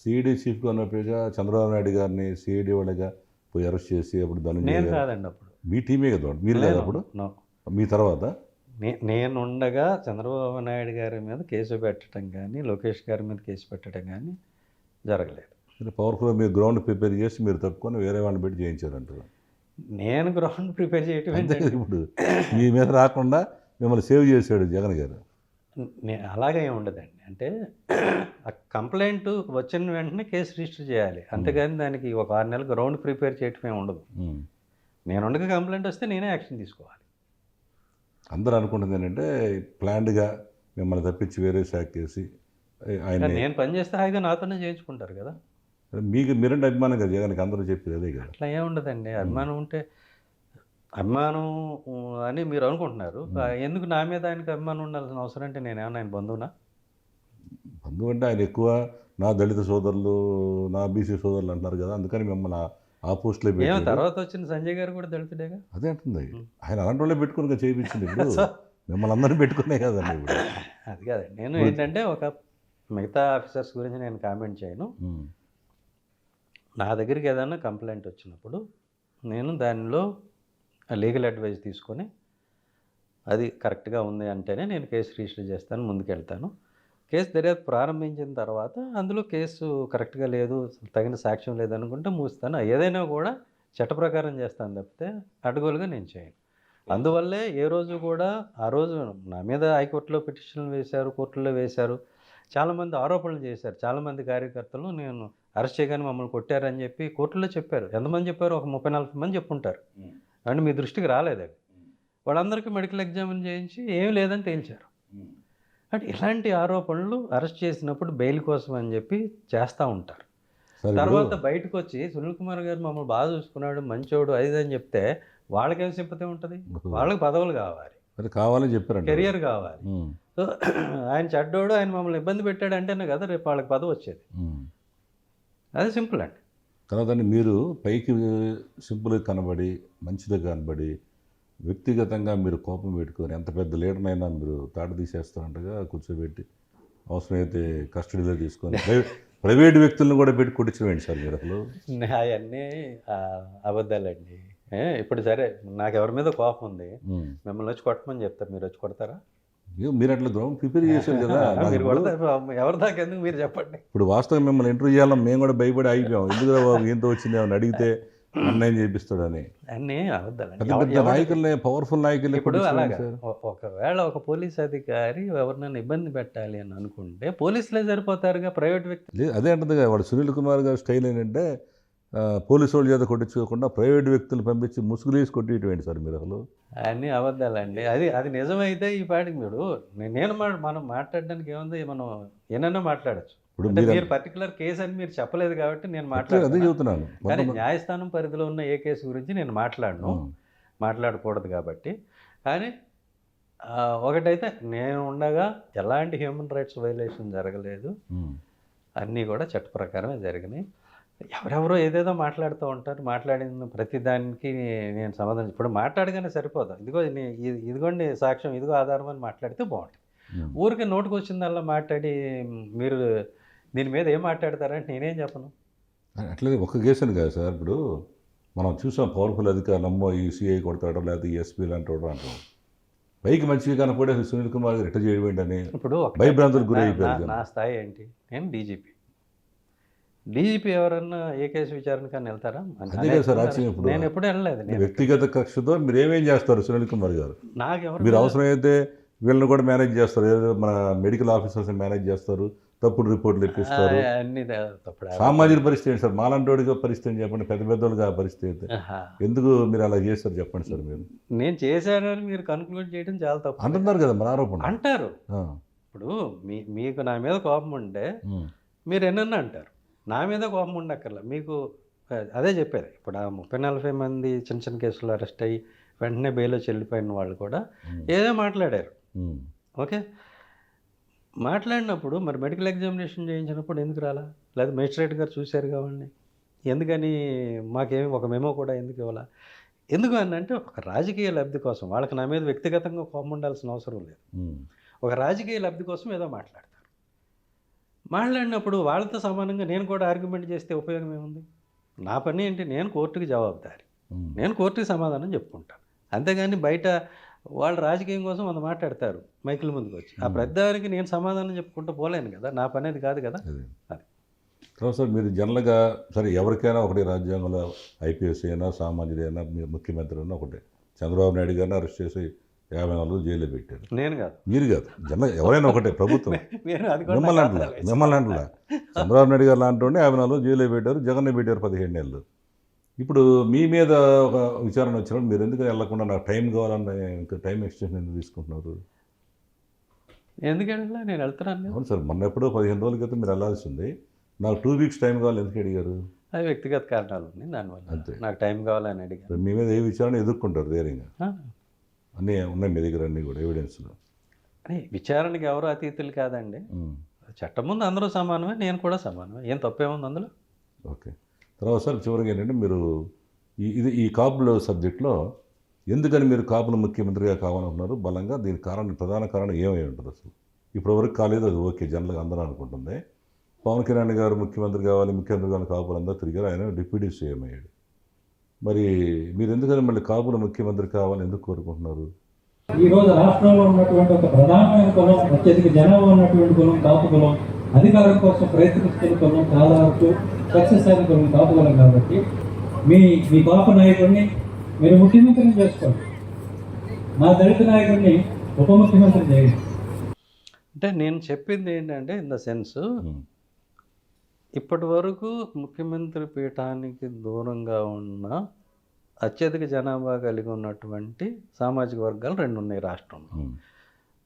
సిఐడి చీఫ్గా ఉన్నప్పుడు చంద్రబాబు నాయుడు గారిని సిఐడి వాళ్ళగా పోయి అరెస్ట్ చేసి అప్పుడు దాన్ని నేను కాదండి, అప్పుడు మీ టీమే కదా, మీరు కదా అప్పుడు మీ తర్వాత నేను ఉండగా చంద్రబాబు నాయుడు గారి మీద కేసు పెట్టడం కానీ లోకేష్ గారి మీద కేసు పెట్టడం కానీ జరగలేదు. పవర్ఫుల్గా మీరు గ్రౌండ్ ప్రిపేర్ చేసి మీరు తప్పుకొని వేరే వాళ్ళని పెట్టి చేయించారంటారు. నేను గ్రౌండ్ ప్రిపేర్ చేయటం అంటే ఇప్పుడు మీ మీద రాకుండా మిమ్మల్ని సేవ్ చేశాడు జగన్ గారు. అలాగే ఉండదండి. అంటే ఆ కంప్లైంట్ వచ్చిన వెంటనే కేసు రిజిస్టర్ చేయాలి, అంతేగాని దానికి ఒక 6 నెలలు గ్రౌండ్ ప్రిపేర్ చేయటమే ఉండదు. నేను ఉండగా కంప్లైంట్ వస్తే నేనే యాక్షన్ తీసుకోవాలి. అందరూ అనుకుంటుంది ఏంటంటే ప్లాన్డ్గా మిమ్మల్ని తప్పించి వేరే శాఖ చేసి ఆయన నేను పని చేస్తే హాయిగా నాతోనే చేయించుకుంటారు కదా. మీకు మీరంటే అభిమానం కదా జగన్కి, అందరూ చెప్పేది అదే కదా. అట్లా ఏముండదండి. అభిమానం ఉంటే అభిమానం అని మీరు అనుకుంటున్నారు. ఎందుకు నా మీద ఆయనకు అభిమానం ఉండాల్సిన అవసరం? అంటే నేనేమన్నా ఆయన బంధువునా? బంధువు అంటే ఆయన ఎక్కువ నా దళిత సోదరులు, నా బీసీ సోదరులు అంటున్నారు కదా, అందుకని మిమ్మల్ని ఆ పోస్టులో పెట్టారు. తర్వాత వచ్చిన సంజయ్ గారు కూడా దళితుడేగా. అదే అంటుంది, ఆయన అలాంటి వాళ్ళే పెట్టుకుని చేయించింది. ఇప్పుడు మిమ్మల్ని అందరినీ పెట్టుకునే కదండి ఇప్పుడు. అది కాదండి, నేను ఏంటంటే ఒక మిగతా ఆఫీసర్స్ గురించి నేను కామెంట్ చేయను. నా దగ్గరికి ఏదైనా కంప్లైంట్ వచ్చినప్పుడు నేను దానిలో లీగల్ అడ్వైస్ తీసుకొని అది కరెక్ట్గా ఉంది అంటేనే నేను కేసు రిజిస్టర్ చేస్తాను, ముందుకెళ్తాను. కేసు దర్యాప్తు ప్రారంభించిన తర్వాత అందులో కేసు కరెక్ట్గా లేదు, తగిన సాక్ష్యం లేదనుకుంటే మూస్తాను. ఏదైనా కూడా చట్ట ప్రకారం చేస్తాను తప్పితే అడ్డగోలుగా నేను చేయను. అందువల్లే ఏ రోజు కూడా ఆ రోజు నా మీద హైకోర్టులో పిటిషన్లు వేశారు, కోర్టులో వేశారు, చాలామంది ఆరోపణలు చేశారు. చాలామంది కార్యకర్తలు నేను అరెస్ట్ చేయగానే మమ్మల్ని కొట్టారని చెప్పి కోర్టులో చెప్పారు. ఎంతమంది చెప్పారు? ఒక 30-40 మంది చెప్పుంటారు. అంటే మీ దృష్టికి రాలేదు అది. వాళ్ళందరికీ మెడికల్ ఎగ్జామిన్ చేయించి ఏం లేదని తేల్చారు. అంటే ఇలాంటి ఆరోపణలు అరెస్ట్ చేసినప్పుడు బెయిల్ కోసం అని చెప్పి చేస్తూ ఉంటారు. తర్వాత బయటకు వచ్చి సునీల్ కుమార్ గారు మమ్మల్ని బాగా చూసుకున్నాడు, మంచోడు, అది అని చెప్తే వాళ్ళకేం సింపతి ఉంటుంది? వాళ్ళకి పదవులు కావాలి, కావాలని చెప్పారు, కెరియర్ కావాలి. సో ఆయన చెడ్డోడు, ఆయన మమ్మల్ని ఇబ్బంది పెట్టాడు అంటేనే కదా రేపు వాళ్ళకి పదవి వచ్చేది. అది సింపుల్ అండి. తర్వాత మీరు పైకి సింపుల్గా కనబడి మంచిగా కనబడి వ్యక్తిగతంగా మీరు కోపం పెట్టుకొని ఎంత పెద్ద లీడర్నైనా మీరు తాట తీసేస్తారంటగా కూర్చోబెట్టి అవసరమైతే కస్టడీలో తీసుకొని ప్రైవేట్ వ్యక్తులను కూడా పెట్టి కొట్టించడం సార్ మీరు అసలు? అవన్నీ అబద్ధాలండి. ఇప్పుడు సరే నాకు ఎవరి మీద కోపం ఉంది, మిమ్మల్ని వచ్చి కొట్టమని చెప్తారు, మీరు వచ్చి కొడతారా? మీరు అట్లా గ్రౌండ్ ప్రిపేర్ చేశారు కదా, ఎవరి దాకా ఎందుకు మీరు చెప్పండి. ఇప్పుడు వాస్తవం మిమ్మల్ని ఇంటర్వ్యూ చేయాలని మేము కూడా భయపడి అయిపోయాం, ఎందుకు బాబు ఏంతో వచ్చింది ఏమని అడిగితే అన్యాయం చేపిస్తాడని. అన్నీ అబద్ధాలండి. నాయకుల్ని, పవర్ఫుల్ నాయకుల్ని. ఇప్పుడు అలాగా ఒకవేళ ఒక పోలీస్ అధికారి ఎవరినైనా ఇబ్బంది పెట్టాలి అని అనుకుంటే పోలీసులే సరిపోతారుగా, ప్రైవేట్ వ్యక్తి లేదు. అదే అంటుంది కదా వాడు సునీల్ కుమార్ గారు స్టైల్ ఏంటంటే పోలీసు వాళ్ళ చేత కొట్టించుకోకుండా ప్రైవేట్ వ్యక్తులు పంపించి ముసుగులేసి కొట్టిటువంటి సార్ మీరు అసలు. అన్నీ అబద్ధాలండి. అది నిజమైతే ఈ పాటికి మీరు మనం మాట్లాడడానికి ఏముంది, మనం ఏమన్నా మాట్లాడచ్చు. ఇప్పుడు అంటే మీరు మీరు పర్టికులర్ కేసు అని మీరు చెప్పలేదు కాబట్టి నేను అదే మాట్లాడుతున్నా. చెబుతున్నాను. కానీ కొంతమంది న్యాయస్థానం పరిధిలో ఉన్న ఏ కేసు గురించి నేను మాట్లాడను, మాట్లాడకూడదు కాబట్టి. కానీ ఒకటైతే నేను ఉండగా ఎలాంటి హ్యూమన్ రైట్స్ వైలేషన్ జరగలేదు, అన్నీ కూడా చట్ట ప్రకారమే జరిగినాయి. ఎవరెవరో ఏదేదో మాట్లాడుతూ ఉంటారు, మాట్లాడిన ప్రతి దానికి నేను సమాధానం ఇప్పుడు మాట్లాడగానే సరిపోదు. ఇదిగో ఇదిగోండి సాక్ష్యం, ఇదిగో ఆధారం అని మాట్లాడితే బాగుంటుంది. ఊరికే నోటుకు వచ్చిందల్లా మాట్లాడి మీరు దీని మీద ఏం మాట్లాడతారంటే నేనేం చెప్పను. అట్లనే ఒక కేసు అని కాదు సార్. ఇప్పుడు మనం చూసాం పవర్ఫుల్ అధికారులు అమ్మో ఈ సిఐ కొడతాడో లేకపోతే ఎస్పీ లాంటి వాడు అంటాం. పైకి మంచిగా కనపడే సునీల్ కుమార్ రిట చేయడం ఏంటని ఇప్పుడు భయభ్రాంతులకు గురి అయిపోయారు. నా స్థాయి ఏంటి? నేను డీజీపీ ఎవరన్నా ఏ కేసు విచారణకని వెళ్తారా? అదే కదా సార్ రాజ్యం. ఇప్పుడు నేను ఎప్పుడు వెళ్ళలేదు. వ్యక్తిగత కక్షతో మీరు ఏమేం చేస్తారు సునీల్ కుమార్ గారు? నాకెవరు మీరు అవసరమైతే వీళ్ళని కూడా మేనేజ్ చేస్తారు, ఏదో మన మెడికల్ ఆఫీసర్స్ మేనేజ్ చేస్తారు, తప్పుడు రిపోర్ట్లు ఇప్పిస్తారు. అన్ని తప్పుడు. సామాజిక పరిస్థితి ఏంటి సార్? మాలాంటి పరిస్థితి ఏంటి చెప్పండి? పెద్ద పెద్దోళ్ళుగా పరిస్థితి ఎందుకు మీరు అలా చేస్తారు చెప్పండి సార్? మీరు నేను చేశానని మీరు కన్క్లూడ్ చేయడం చాలా తప్పు అంటున్నారు కదా మన ఆరోపణ. అంటారు. ఇప్పుడు మీకు నా మీద కోపం ఉంటే మీరు ఎన్నన్నా అంటారు, నా మీద కోపం ఉండక్కర్లా. మీకు అదే చెప్పేది. ఇప్పుడు ఆ 30-40 మంది చిన్న చిన్న కేసులు అరెస్ట్ అయ్యి వెంటనే బెయిల్లో చెల్లిపోయిన వాళ్ళు కూడా ఏదో మాట్లాడారు. ఓకే, మాట్లాడినప్పుడు మరి మెడికల్ ఎగ్జామినేషన్ చేయించినప్పుడు ఎందుకు రాలా? లేదా మేజిస్ట్రేట్ గారు చూశారు కావండి, ఎందుకని మాకేమి ఒక మెమో కూడా ఎందుకు ఇవ్వాలా? ఎందుకు అని అంటే ఒక రాజకీయ లబ్ధి కోసం. వాళ్ళకి నా మీద వ్యక్తిగతంగా కోపం ఉండాల్సిన అవసరం లేదు. ఒక రాజకీయ లబ్ధి కోసం ఏదో మాట్లాడతారు. మాట్లాడినప్పుడు వాళ్ళతో సమానంగా నేను కూడా ఆర్గ్యుమెంట్ చేస్తే ఉపయోగం ఏముంది? నా పని ఏంటి? నేను కోర్టుకి జవాబుదారి, నేను కోర్టుకి సమాధానం చెప్పుకుంటాను. అంతేగాని బయట వాళ్ళు రాజకీయం కోసం వాళ్ళు మాట్లాడతారు మైకుల ముందుకు వచ్చి, ఆ ప్రతిదానికి నేను సమాధానం చెప్పుకుంటూ పోలేను కదా, నా పని అది కాదు కదా. అది తర్వాత సార్ మీరు జనరల్గా సరే ఎవరికైనా ఒకటి రాజ్యాంగంలో ఐపీఎస్ అయినా సామాన్యుడైనా ముఖ్యమంత్రి అయినా ఒకటే. చంద్రబాబు నాయుడు గారిని అరెస్ట్ చేసి 54 రోజులు జైల్లో పెట్టారు. నేను కాదు, మీరు కాదు, జనరల్ ఎవరైనా ఒకటే ప్రభుత్వం. మిమ్మల్ని అంటలా చంద్రబాబు నాయుడు గారు లాంటి 54 రోజులు జైల్లో పెట్టారు, జగన్ పెట్టారు 17 నెలలు. ఇప్పుడు మీ మీద ఒక విచారణ వచ్చినప్పుడు మీరు ఎందుకు వెళ్లకుండా నాకు టైం కావాలన్న ఇంకా టైం ఎక్స్టెన్షన్ ఎందుకు తీసుకుంటున్నారు? ఎందుకంటే నేను వెళ్తున్నాను. అవును సార్, మొన్న ఎప్పుడో 15 రోజుల క్రితం మీరు వెళ్ళాల్సింది, నాకు 2 వీక్స్ టైం కావాలి ఎందుకు అడిగారు? అది వ్యక్తిగత కారణాలు ఉన్నాయి, దానివల్ల అంతే నాకు టైం కావాలని అడిగారు. మీ మీద ఏ విచారణ ఎదుర్కొంటారు ధైర్యంగా? అన్నీ ఉన్నాయి మీ దగ్గర, అన్నీ కూడా ఎవిడెన్స్లు. అని విచారణకి ఎవరు అతీతులు కాదండి. చట్టం ముందు అందరూ సమానమే, నేను కూడా సమానమే. ఏం తప్పేముంది అందులో? ఓకే. తర్వాత సార్ చివరిగా ఏంటంటే మీరు ఈ కాపుల సబ్జెక్ట్లో ఎందుకని మీరు కాపులు ముఖ్యమంత్రిగా కావాలనుకున్నారు బలంగా? దీని ప్రధాన కారణం ఏమై ఉంటుంది అసలు? ఇప్పటివరకు కాలేదు, అది ఓకే, జనరల్గా అందరూ అనుకుంటుంది. పవన్ కళ్యాణ్ గారు ముఖ్యమంత్రి కావాలి, ముఖ్యమంత్రి కావాలి కాపులు అందరూ తిరిగారు, ఆయన డిప్యూటీ సీఎం అయ్యాడు. మరి మీరు ఎందుకని మళ్ళీ కాపులు ముఖ్యమంత్రి కావాలని ఎందుకు కోరుకుంటున్నారు? ఈరోజు రాష్ట్రంలో ఉన్నటువంటి ఒక ప్రధానమైన కులం, అత్యధిక జనాభా ఉన్నటువంటి కులం కాపు కులం, అధికారం కోసం ప్రయత్నిస్తున్న కులం, చాలా వరకు సక్సెస్ అయిన కులం కాపు కులం. కాబట్టి మీ కాపు నాయకుడిని మీరు ముఖ్యమంత్రిని చేసుకోండి, మా దళిత నాయకుడిని ఉప ముఖ్యమంత్రి చేయండి. అంటే నేను చెప్పింది ఏంటంటే ఇన్ ద సెన్స్, ఇప్పటి వరకు ముఖ్యమంత్రి పీఠానికి దూరంగా ఉన్న అత్యధిక జనాభా కలిగి ఉన్నటువంటి సామాజిక వర్గాలు 2 ఉన్నాయి రాష్ట్రంలో.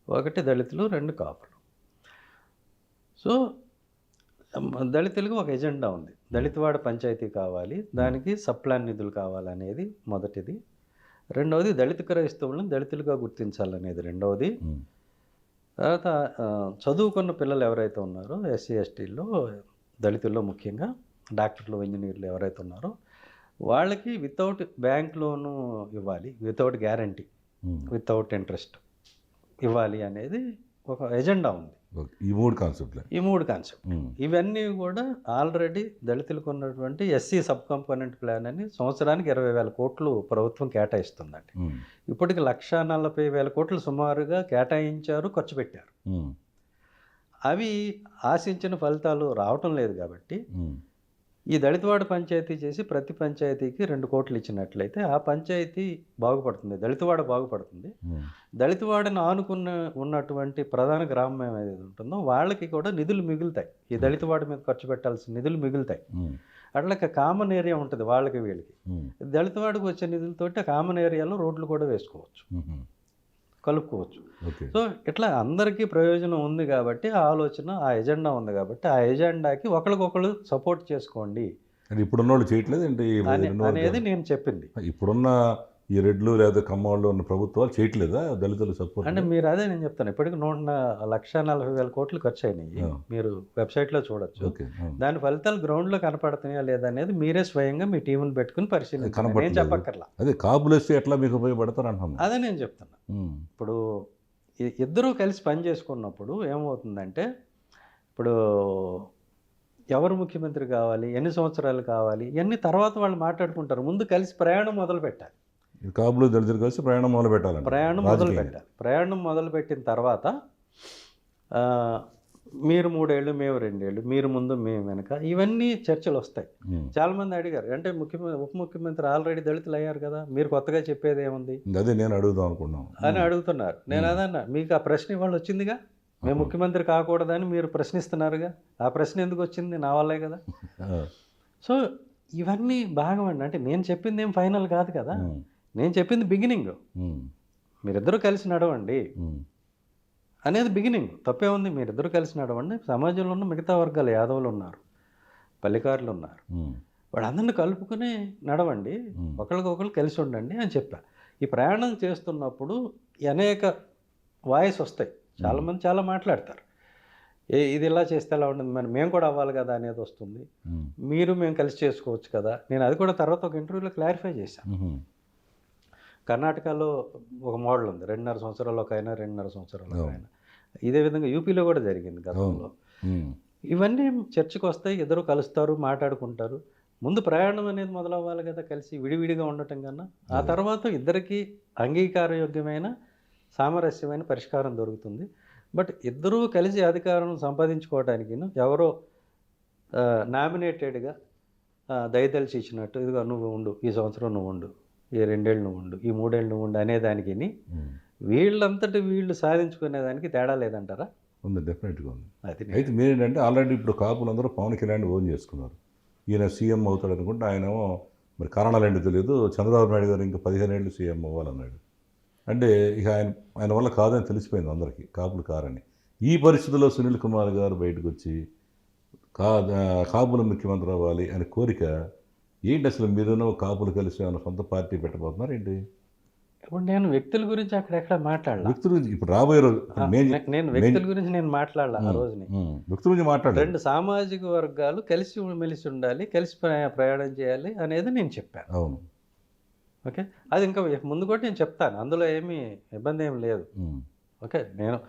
ఒకటి దళితులు, 2 కాపులు. సో దళితులకు ఒక ఎజెండా ఉంది, దళితవాడ పంచాయతీ కావాలి, దానికి సప్లాన్ నిధులు కావాలనేది మొదటిది. రెండవది దళిత క్రైస్తవులను దళితులుగా గుర్తించాలనేది రెండవది. తర్వాత చదువుకున్న పిల్లలు ఎవరైతే ఉన్నారో ఎస్సీ ఎస్టీల్లో, దళితుల్లో ముఖ్యంగా డాక్టర్లు, ఇంజనీర్లు ఎవరైతే ఉన్నారో వాళ్ళకి వితౌట్ బ్యాంక్ లోను ఇవ్వాలి, వితౌట్ గ్యారంటీ, వితౌట్ ఇంట్రెస్ట్ ఇవ్వాలి అనేది ఒక ఎజెండా ఉంది. ఈ 3 కాన్సెప్ట్ ఇవన్నీ కూడా ఆల్రెడీ దళితులకు ఉన్నటువంటి ఎస్సీ సబ్ కంపోనెంట్ ప్లాన్ అని సంవత్సరానికి 20,000 కోట్లు ప్రభుత్వం కేటాయిస్తుందండి. ఇప్పటికి 1,40,000 కోట్లు సుమారుగా కేటాయించారు, ఖర్చు పెట్టారు. అవి ఆశించిన ఫలితాలు రావటం లేదు. కాబట్టి ఈ దళితవాడ పంచాయతీ చేసి ప్రతి పంచాయతీకి 2 కోట్లు ఇచ్చినట్లయితే ఆ పంచాయతీ బాగుపడుతుంది, దళితవాడ బాగుపడుతుంది. దళితవాడను ఆనుకున్న ఉన్నటువంటి ప్రధాన గ్రామం ఏదైతే ఉంటుందో వాళ్ళకి కూడా నిధులు మిగులుతాయి, ఈ దళితవాడ మీద ఖర్చు పెట్టాల్సిన నిధులు మిగులుతాయి. అట్లా కామన్ ఏరియా ఉంటుంది వాళ్ళకి వీళ్ళకి. దళితవాడకు వచ్చే నిధులతోటి కామన్ ఏరియాలో రోడ్లు కూడా వేసుకోవచ్చు. కలుపుకోవచ్చు. ఓకే. సో ఇట్లా అందరికీ ప్రయోజనం ఉంది కాబట్టి ఆ ఆలోచన, ఆ ఎజెండా ఉంది కాబట్టి ఆ ఎజెండాకి ఒకరికొకరు సపోర్ట్ చేసుకోండి అంటే ఇప్పుడున్న వాళ్ళు చేయట్లేదు ఏంటి? ఈ రెండు అనేది వర్గాలు నేను చెప్పింది. ఇప్పుడున్న ఈ రెడ్లు లేదా కమ్మవాళ్ళు ఉన్న ప్రభుత్వాలు చేయట్లేదా దళితులు సపోర్ట్? అంటే మీరు అదే నేను చెప్తాను, ఇప్పటికి 1,40,000 కోట్లు ఖర్చు అయినాయి. మీరు వెబ్సైట్లో చూడొచ్చు. ఓకే. దాని ఫలితాలు గ్రౌండ్లో కనపడుతున్నాయా లేదా అనేది మీరే స్వయంగా మీ టీంని పెట్టుకుని పరిశీలించండి. నేను కనపడట్లేదు. చెప్పక్కర్లా, అదే కాపులు వస్తే ఎట్లా మీకు ఉపయోగపడతారు అంటున్నాను. అదే నేను చెప్తున్నా. ఇప్పుడు ఇద్దరూ కలిసి పని చేసుకున్నప్పుడు ఏమవుతుందంటే, ఇప్పుడు ఎవరు ముఖ్యమంత్రి కావాలి, ఎన్ని సంవత్సరాలు కావాలి, ఇవన్నీ తర్వాత వాళ్ళు మాట్లాడుకుంటారు. ముందు కలిసి ప్రయాణం మొదలు పెట్టాలి. కాపులు దళితులు కలిసి ప్రయాణం మొదలు పెట్టాలి. ప్రయాణం మొదలుపెట్టిన తర్వాత మీరు 3 ఏళ్ళు, మేము 2 ఏళ్ళు, మీరు ముందు మేము వెనక, ఇవన్నీ చర్చలు వస్తాయి. చాలామంది అడిగారు, అంటే ఉప ముఖ్యమంత్రి ఆల్రెడీ దళితులు అయ్యారు కదా, మీరు కొత్తగా చెప్పేది ఏముంది అదే నేను అడుగుదాం అనుకున్నాను అని అడుగుతున్నారు. నేను అదన్నా, మీకు ఆ ప్రశ్న ఇవాళ వచ్చిందిగా, మేము ముఖ్యమంత్రి కాకూడదని మీరు ప్రశ్నిస్తున్నారుగా, ఆ ప్రశ్న ఎందుకు వచ్చింది? నా వల్లే కదా. సో ఇవన్నీ భాగం అండి. అంటే నేను చెప్పింది ఏం ఫైనల్ కాదు కదా, నేను చెప్పింది బిగినింగ్. మీరిద్దరూ కలిసి నడవండి అనేది బిగినింగ్. తప్పే ఉంది, మీరిద్దరూ కలిసి నడవండి. సమాజంలో ఉన్న మిగతా వర్గాలు, యాదవులు ఉన్నారు, పల్లికారులు ఉన్నారు, వాళ్ళందరినీ కలుపుకుని నడవండి, ఒకరికొకరు కలిసి ఉండండి అని చెప్పా. ఈ ప్రయాణం చేస్తున్నప్పుడు అనేక వాయిస్ వస్తాయి, చాలామంది చాలా మాట్లాడతారు. ఇది ఇలా చేస్తే ఎలా ఉంటుంది, మరి మేము కూడా అవ్వాలి కదా అనేది వస్తుంది. మేము కలిసి చేసుకోవచ్చు కదా. నేను అది కూడా తర్వాత ఒక ఇంటర్వ్యూలో క్లారిఫై చేశాను. కర్ణాటకలో ఒక మోడల్ ఉంది, 2.5 సంవత్సరాలు ఒక ఆయన, 2.5 సంవత్సరాలు ఒక ఆయన. ఇదే విధంగా యూపీలో కూడా జరిగింది గతంలో. ఇవన్నీ చర్చకు వస్తాయి, ఇద్దరు కలుస్తారు, మాట్లాడుకుంటారు. ముందు ప్రయాణం అనేది మొదలవ్వాలి కదా, కలిసి విడివిడిగా ఉండటం కన్నా. ఆ తర్వాత ఇద్దరికి అంగీకారయోగ్యమైన సామరస్యమైన పరిష్కారం దొరుకుతుంది. బట్ ఇద్దరూ కలిసి అధికారం సంపాదించుకోవడానికి ఎవరో నామినేటెడ్గా దయతలిచి ఇచ్చినట్టు, ఇదిగో నువ్వు ఉండు, ఈ సంవత్సరం నువ్వు ఉండు, ఈ 2 ఏళ్ళు నువ్వు ఉండు, ఈ 3 ఏళ్ళు నువ్వు ఉండు అనేదానికి వీళ్ళంతటి వీళ్ళు సాధించుకునేదానికి తేడా లేదంటారా? ఉంది, డెఫినెట్గా ఉంది. అది అయితే మీరేంటంటే ఆల్రెడీ ఇప్పుడు కాపులందరూ పవన్ కళ్యాణ్ ఓన్ చేసుకున్నారు. ఈయన సీఎం అవుతాడు అనుకుంటే ఆయనేమో మరి కారణాలు ఏంటో తెలియదు, చంద్రబాబు నాయుడు గారు ఇంకా 15 ఏళ్ళు సీఎం అవ్వాలన్నాడు. అంటే ఇక ఆయన వల్ల కాదని తెలిసిపోయింది అందరికీ, కాపులు కారని. ఈ పరిస్థితుల్లో సునీల్ కుమార్ గారు బయటకు వచ్చి కాపులు ముఖ్యమంత్రి అవ్వాలి అనే కోరిక ఏంటి? అసలు మీరు కాపులు కలిసి ఏమైనా సొంత పార్టీ పెట్టబోతున్నారు ఏంటి? ఇప్పుడు నేను వ్యక్తుల గురించి అక్కడెక్కడ మాట్లాడాలి, వ్యక్తుల గురించి ఇప్పుడు రాబోయే రోజు నేను వ్యక్తుల గురించి నేను మాట్లాడాలి. ఆ రోజుని వ్యక్తుల గురించి మాట్లాడాలి. 2 సామాజిక వర్గాలు కలిసి మెలిసి ఉండాలి, కలిసి ప్రయాణం చేయాలి అనేది నేను చెప్పాను. అవును, ఓకే. అది ఇంకా ముందు కూడా నేను చెప్తాను, అందులో ఏమీ ఇబ్బంది ఏం లేదు. ఓకే, నేను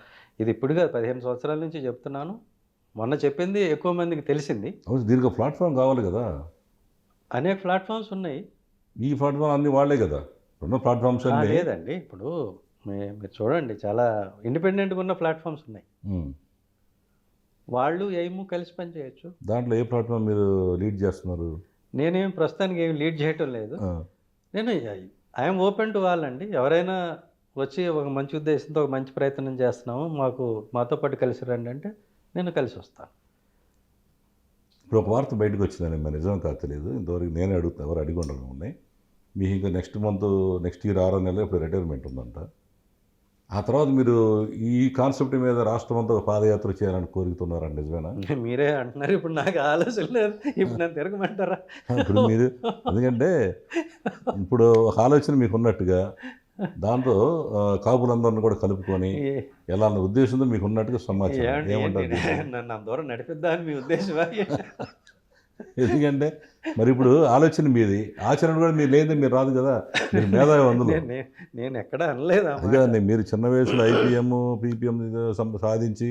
ఇది ఇప్పుడు కాదు, 15 సంవత్సరాల నుంచి చెప్తున్నాను. మొన్న చెప్పింది ఎక్కువ మందికి తెలిసింది. దీనికి ప్లాట్ఫామ్ కావాలి కదా. అనేక ప్లాట్ఫామ్స్ ఉన్నాయి. ఈ ప్లాట్ఫామ్ అన్ని వాళ్ళే కదా, రెండు ప్లాట్ఫామ్స్ లేదండి. ఇప్పుడు మీరు చూడండి, చాలా ఇండిపెండెంట్గా ఉన్న ప్లాట్ఫామ్స్ ఉన్నాయి, వాళ్ళు ఏమో కలిసి పని చేయొచ్చు. దాంట్లో ఏ ప్లాట్ఫామ్ మీరు లీడ్ చేస్తున్నారు? నేనేం ప్రస్తుతానికి ఏం లీడ్ చేయటం లేదు. నేను ఐఎమ్ ఓపెన్ టు వాళ్ళండి, ఎవరైనా వచ్చి ఒక మంచి ఉద్దేశంతో ఒక మంచి ప్రయత్నం చేస్తున్నాము, మాతో పాటు కలిసి రండి అంటే నేను కలిసి వస్తాను. ఇప్పుడు ఒక వార్త బయటకు వచ్చిందని మరి నిజం కాదు తెలియదు, ఇంతవరకు నేనే అడుగుతాను, ఎవరు అడిగి ఉండడం ఉన్నాయి. మీకు ఇంకా నెక్స్ట్ ఇయర్ 6 నెలలు ఇప్పుడు రిటైర్మెంట్ ఉందంట. ఆ తర్వాత మీరు ఈ కాన్సెప్ట్ మీద రాష్ట్రం అంతా పాదయాత్ర చేయాలని కోరుతున్నారండి, నిజమేనా? మీరే అంటున్నారు, ఇప్పుడు నాకు ఆలోచన లేదు, ఇప్పుడు నన్ను తిరగమంటారా? ఇప్పుడు మీరు ఎందుకంటే ఇప్పుడు ఒక ఆలోచన మీకు ఉన్నట్టుగా దాంతో కాపులందరిని కూడా కలుపుకొని ఎలా అన్న ఉద్దేశంతో మీకు ఉన్నట్టుగా సమాచారం ఏమంటారు? నన్ను దూరం నడిపిద్దామని మీ ఉద్దేశమా? ఎందుకంటే మరి ఇప్పుడు ఆలోచన మీది, ఆచరణ కూడా మీరు లేదని మీరు రాదు కదా, మీరు మేధావి అందులో. నేను ఎక్కడ అనలేదు. అదే మీరు చిన్న వయసులో IPM PPM సాధించి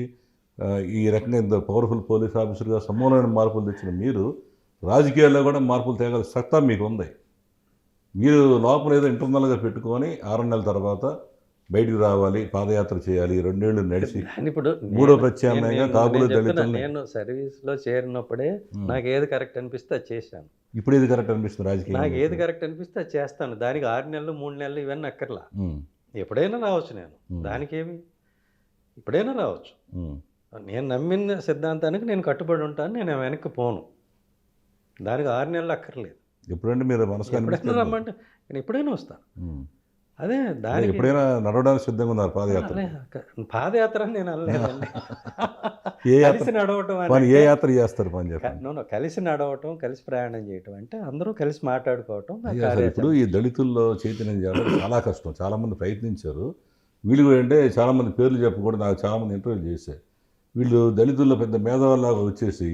ఈ రకంగా ఇంత పవర్ఫుల్ పోలీస్ ఆఫీసర్గా సమూలమైన మార్పులు తెచ్చిన మీరు రాజకీయాల్లో కూడా మార్పులు తేగల సత్తా మీకు ఉంది. మీరు లోపల ఏదో ఇంటర్నల్గా పెట్టుకొని 6 నెలల తర్వాత బయటికి రావాలి, పాదయాత్ర చేయాలి, 2 ఏళ్ళు నడిచి ఇప్పుడు 3వ ప్రత్యామ్నాయంగా కాపులు దళితులు. నేను సర్వీస్లో చేరినప్పుడే నాకు ఏది కరెక్ట్ అనిపిస్తే అది చేశాను. ఇప్పుడు ఏది కరెక్ట్ అనిపిస్తుంది రాజకీయం? నాకు ఏది కరెక్ట్ అనిపిస్తే అది చేస్తాను. దానికి 6 నెలలు 3 నెలలు ఇవన్నీ అక్కర్లా, ఎప్పుడైనా రావచ్చు. నేను దానికి ఏమి ఎప్పుడైనా రావచ్చు. నేను నమ్మిన సిద్ధాంతానికి నేను కట్టుబడి ఉంటాను, నేను వెనక్కి పోను. దానికి 6 నెలలు అక్కర్లేదు. ఎప్పుడంటే మీరు మనసుకు ఎప్పుడైనా రమ్మంటే నేను ఎప్పుడైనా వస్తాను. అదే అదే దానికి ఎప్పుడైనా నడవడానికి సిద్ధంగా ఉన్నారు పాదయాత్ర? పాదయాత్ర అని నేను అనలేదండి. ఏ యాత్ర కలిసి నడవటం పని ఏ అంటే యాత్ర చేస్తారు పని చెప్పండి? కలిసి నడవటం, కలిసి ప్రయాణం చేయటం అంటే అందరూ కలిసి మాట్లాడుకోవటం నా అయ్యా, అసలు ఇప్పుడు కార్యాచరణ. ఈ దళితుల్లో చైతన్యం చేయడం చాలా కష్టం. చాలామంది ప్రయత్నించారు. వీళ్ళు కూడా అంటే చాలామంది పేర్లు చెప్పకూడదు, నాకు చాలామంది ఇంటర్వ్యూలు చేశారు. వీళ్ళు దళితుల్లో పెద్ద మేధావులాగా వచ్చేసి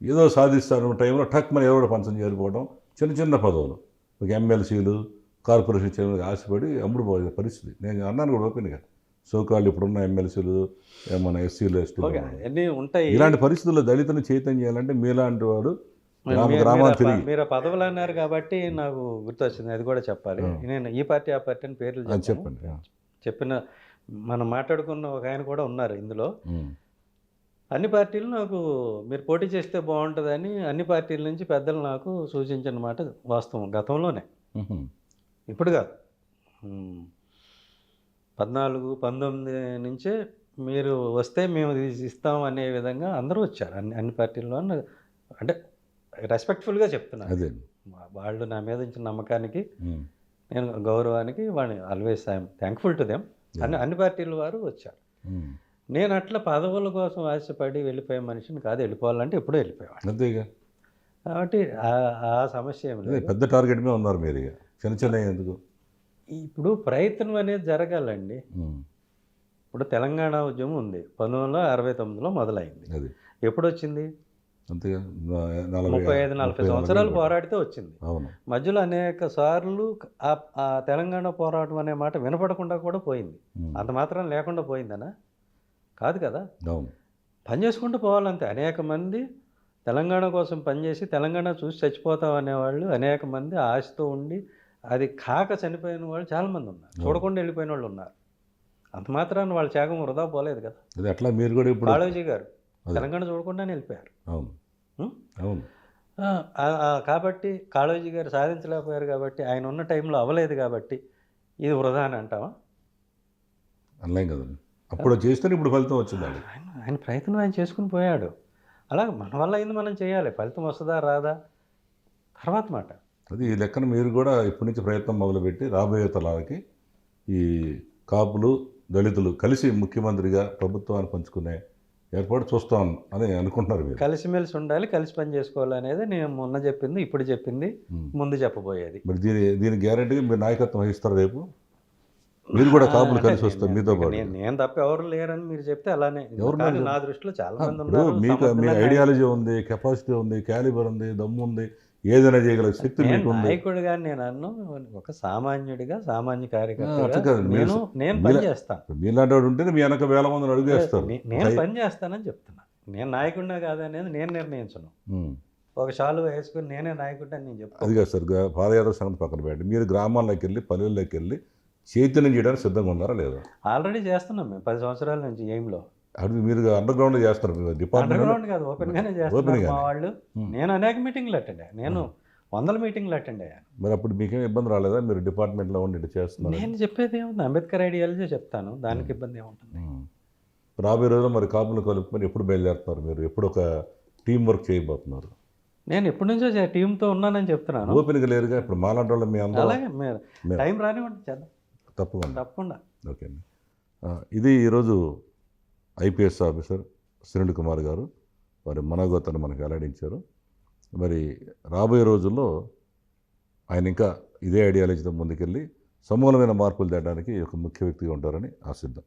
ఏదో సాధిస్తాను టైంలో టక్ మన ఎవరో పంచం చేరిపోవడం, చిన్న చిన్న పదవులు, ఒక ఎమ్మెల్సీలు, కార్పొరేషన్ చైర్మన్ ఆశపడి అమ్ముడు పోయే పరిస్థితి. నేను అన్నాను కూడా ఓపెన్గా, సోకాళ్ళు ఇప్పుడున్న ఎమ్మెల్సీలు మన ఎస్సీలు ఎస్టీలు ఓకే, అన్నీ ఉంటాయి. ఇలాంటి పరిస్థితుల్లో దళితులను చైతన్యం చేయాలంటే మీలాంటి వాడు గ్రామ మీరు గ్రామాలు తిరిగి మీరు ఆ పదవులు అన్నారు కాబట్టి నాకు గుర్తొచ్చింది, అది కూడా చెప్పాలి. నేను ఈ పార్టీ ఆ పార్టీ అని పేర్లు అది చెప్పాను. చెప్పండి. చెప్పిన మనం మాట్లాడుకున్న ఒక ఆయన కూడా ఉన్నారు ఇందులో. ఉమ్. అన్ని పార్టీలు నాకు మీరు పోటీ చేస్తే బాగుంటుందని అన్ని పార్టీల నుంచి పెద్దలు నాకు సూచించిన మాట వాస్తవం. గతంలోనే, ఉహుం. ఇప్పుడు కాదు. 14, 19 నుంచే మీరు వస్తే మేము ఇస్తాం అనే విధంగా అందరూ వచ్చారు అన్ని పార్టీల్లో. అంటే రెస్పెక్ట్ఫుల్గా చెప్తున్నాను. అదే. వాళ్ళు నా మీద ఇచ్చిన నమ్మకానికి, ఉమ్. నేను గౌరవానికి వాళ్ళని always I'm thankful to them. అన్ని పార్టీల వారు వచ్చారు. ఉమ్. నేను అట్లా పదవుల కోసం ఆశపడి వెళ్ళిపోయే మనిషిని కాదు. వెళ్ళిపోవాలంటే ఎప్పుడూ వెళ్ళిపోయేవాడు. అంతేగా. కాబట్టి ఆ సమస్య ఏమి అదే లేదు. పెద్ద టార్గెట్ మీద ఉన్నారు మీరు ఇక. చిన్న చిన్న ఎందుకు? ఇప్పుడు ప్రయత్నం అనేది జరగాలండి. ఉమ్. ఇప్పుడు తెలంగాణ ఉద్యమం ఉంది, 1969లో మొదలైంది. అది ఎప్పుడు వచ్చింది? అంతేగా. 35-40 సంవత్సరాలు పోరాడితే వచ్చింది. అవును. మధ్యలో అనేక సార్లు ఆ తెలంగాణ పోరాటం అనే మాట వినపడకుండా కూడా పోయింది. అంత మాత్రం లేకుండా పోయిందనా? కాదు కదా. అవును. పని చేసుకుంటూ పోవాలంతే. అనేక మంది తెలంగాణ కోసం పనిచేసి తెలంగాణ చూసి చచ్చిపోతాం అనేవాళ్ళు అనేక మంది ఆశతో ఉండి అది కాక చనిపోయిన వాళ్ళు చాలామంది ఉన్నారు. చూడకుండా వెళ్ళిపోయిన వాళ్ళు ఉన్నారు. అంత మాత్రాన్ని వాళ్ళ త్యాగం వృధా పోలేదు కదా. అది అట్లా మీరు కూడా ఇప్పుడు కాళోజీ గారు తెలంగాణ చూడకుండానే వెళ్ళిపోయారు. అవును. ఉం? అవును. కాబట్టి కాళోజీ గారు సాధించలేకపోయారు కాబట్టి, ఆయన ఉన్న టైంలో అవ్వలేదు కాబట్టి ఇది వృధా అని అంటావా? అనలేం కదండి. అప్పుడు చేస్తేనే ఇప్పుడు ఫలితం వచ్చింది. ఆయన ప్రయత్నం ఆయన చేసుకుని పోయాడు. అలాగే మన వల్ల అయింది మనం చేయాలి. ఫలితం వస్తుందా రాదా తర్వాత మాట. అది ఈ లెక్కన మీరు కూడా ఇప్పటి నుంచి ప్రయత్నం మొదలుపెట్టి రాబోయే తరాలకి ఈ కాపులు దళితులు కలిసి ముఖ్యమంత్రిగా ప్రభుత్వాన్ని పంచుకునే ఏర్పాటు చూస్తాం అని అనుకుంటున్నారు మీరు? కలిసిమెలిసి ఉండాలి, కలిసి పని చేసుకోవాలి అనేది నేను మొన్న చెప్పింది, ఇప్పుడు చెప్పింది, ముందు చెప్పబోయేది. మరి దీని గ్యారెంటీగా మీరు నాయకత్వం వహిస్తారు రేపు? మీరు కూడా కాపులు కలిసి వస్తారు మీతో పాటు? నేను తప్ప ఎవరు లేరని మీరు చెప్తే అలానే. కానీ నా దృష్టిలో చాలా మంది ఇప్పుడు ఉన్నారు. మీ ఐడియాలజీ ఉంది, కెపాసిటీ ఉంది, క్యాలిబర్ ఉంది, దమ్ము ఉంది, ఏదైనా చేయగల శక్తి మీకు ఉంది. నాయకుడిగా నేను అన్ను, ఒక సామాన్యుడిగా, సామాన్య అట్లా కార్యకర్తగా కాదు. నేను పని చేస్తాను. మీలాంటి వాడు ఉంటేనే మీ వెనక వేల మందిని అడుగేస్తారు. నేను పని చేస్తానని చెప్తున్నా. నేను నాయకుడినా కాదనేది నేను నిర్ణయించను. ఒక షాలు వేసుకుని నేనే నాయకుడిని నేను చెప్తాను. అది కాదు సార్, పాదయాత్ర సంగతి పక్కన పెట్టి మీరు గ్రామాల్లోకి వెళ్ళి పల్లెల్లోకి వెళ్ళి చైతన్యం చేయడానికి సిద్ధంగా ఉన్నారా లేదా? ఆల్రెడీ చేస్తున్నాం మేము 10 సంవత్సరాల నుంచి ఎయిమ్లో. అది మీరు అండర్ గ్రౌండ్ చేస్తారు అండర్ డిపార్ట్మెంట్? గ్రౌండ్ కాదు, ఓపెన్ గానే చేస్తున్నారు మా వాళ్ళు. నేను అనేక మీటింగ్లు అటెండ్ అయ్యాను. నేను 100 మీటింగ్లు అటెండ్ అయ్యాను. మరి అప్పుడు మీకేం ఇబ్బంది రాలేదా? మీరు డిపార్ట్మెంట్లో ఉండి ఇటు చేస్తున్నారు. నేను చెప్పేది ఏముంది, అంబేద్కర్ ఐడియాలజీ చెప్తాను, దానికి ఇబ్బంది ఏముంటుంది? రాబోయే రోజుల్లో మరి కాపులు కలుపుకొని ఎప్పుడు బయలుదేరుతున్నారు మీరు? ఎప్పుడు ఒక టీం వర్క్ చేయబోతున్నారు? నేను ఎప్పటి నుంచో టీంతో ఉన్నానని చెప్తున్నాను. ఓపెన్గా లేరుగా ఇప్పుడు మాలాంటి వాళ్ళు మీ అందరూ. అలాగే మీరు టైం రానివ్వండి, చేద్దాం తప్పకుండా. ఓకే అండి. ఇది ఈరోజు ఐపీఎస్ ఆఫీసర్ సునీల్ కుమార్ గారు వారి మనోగతాన్ని మనకు వెల్లడించారు. మరి రాబోయే రోజుల్లో ఆయన ఇంకా ఇదే ఐడియాలజీతో ముందుకెళ్ళి సమూలమైన మార్పులు తేడానికి ఒక ముఖ్య వ్యక్తిగా ఉంటారని ఆశిద్దాం.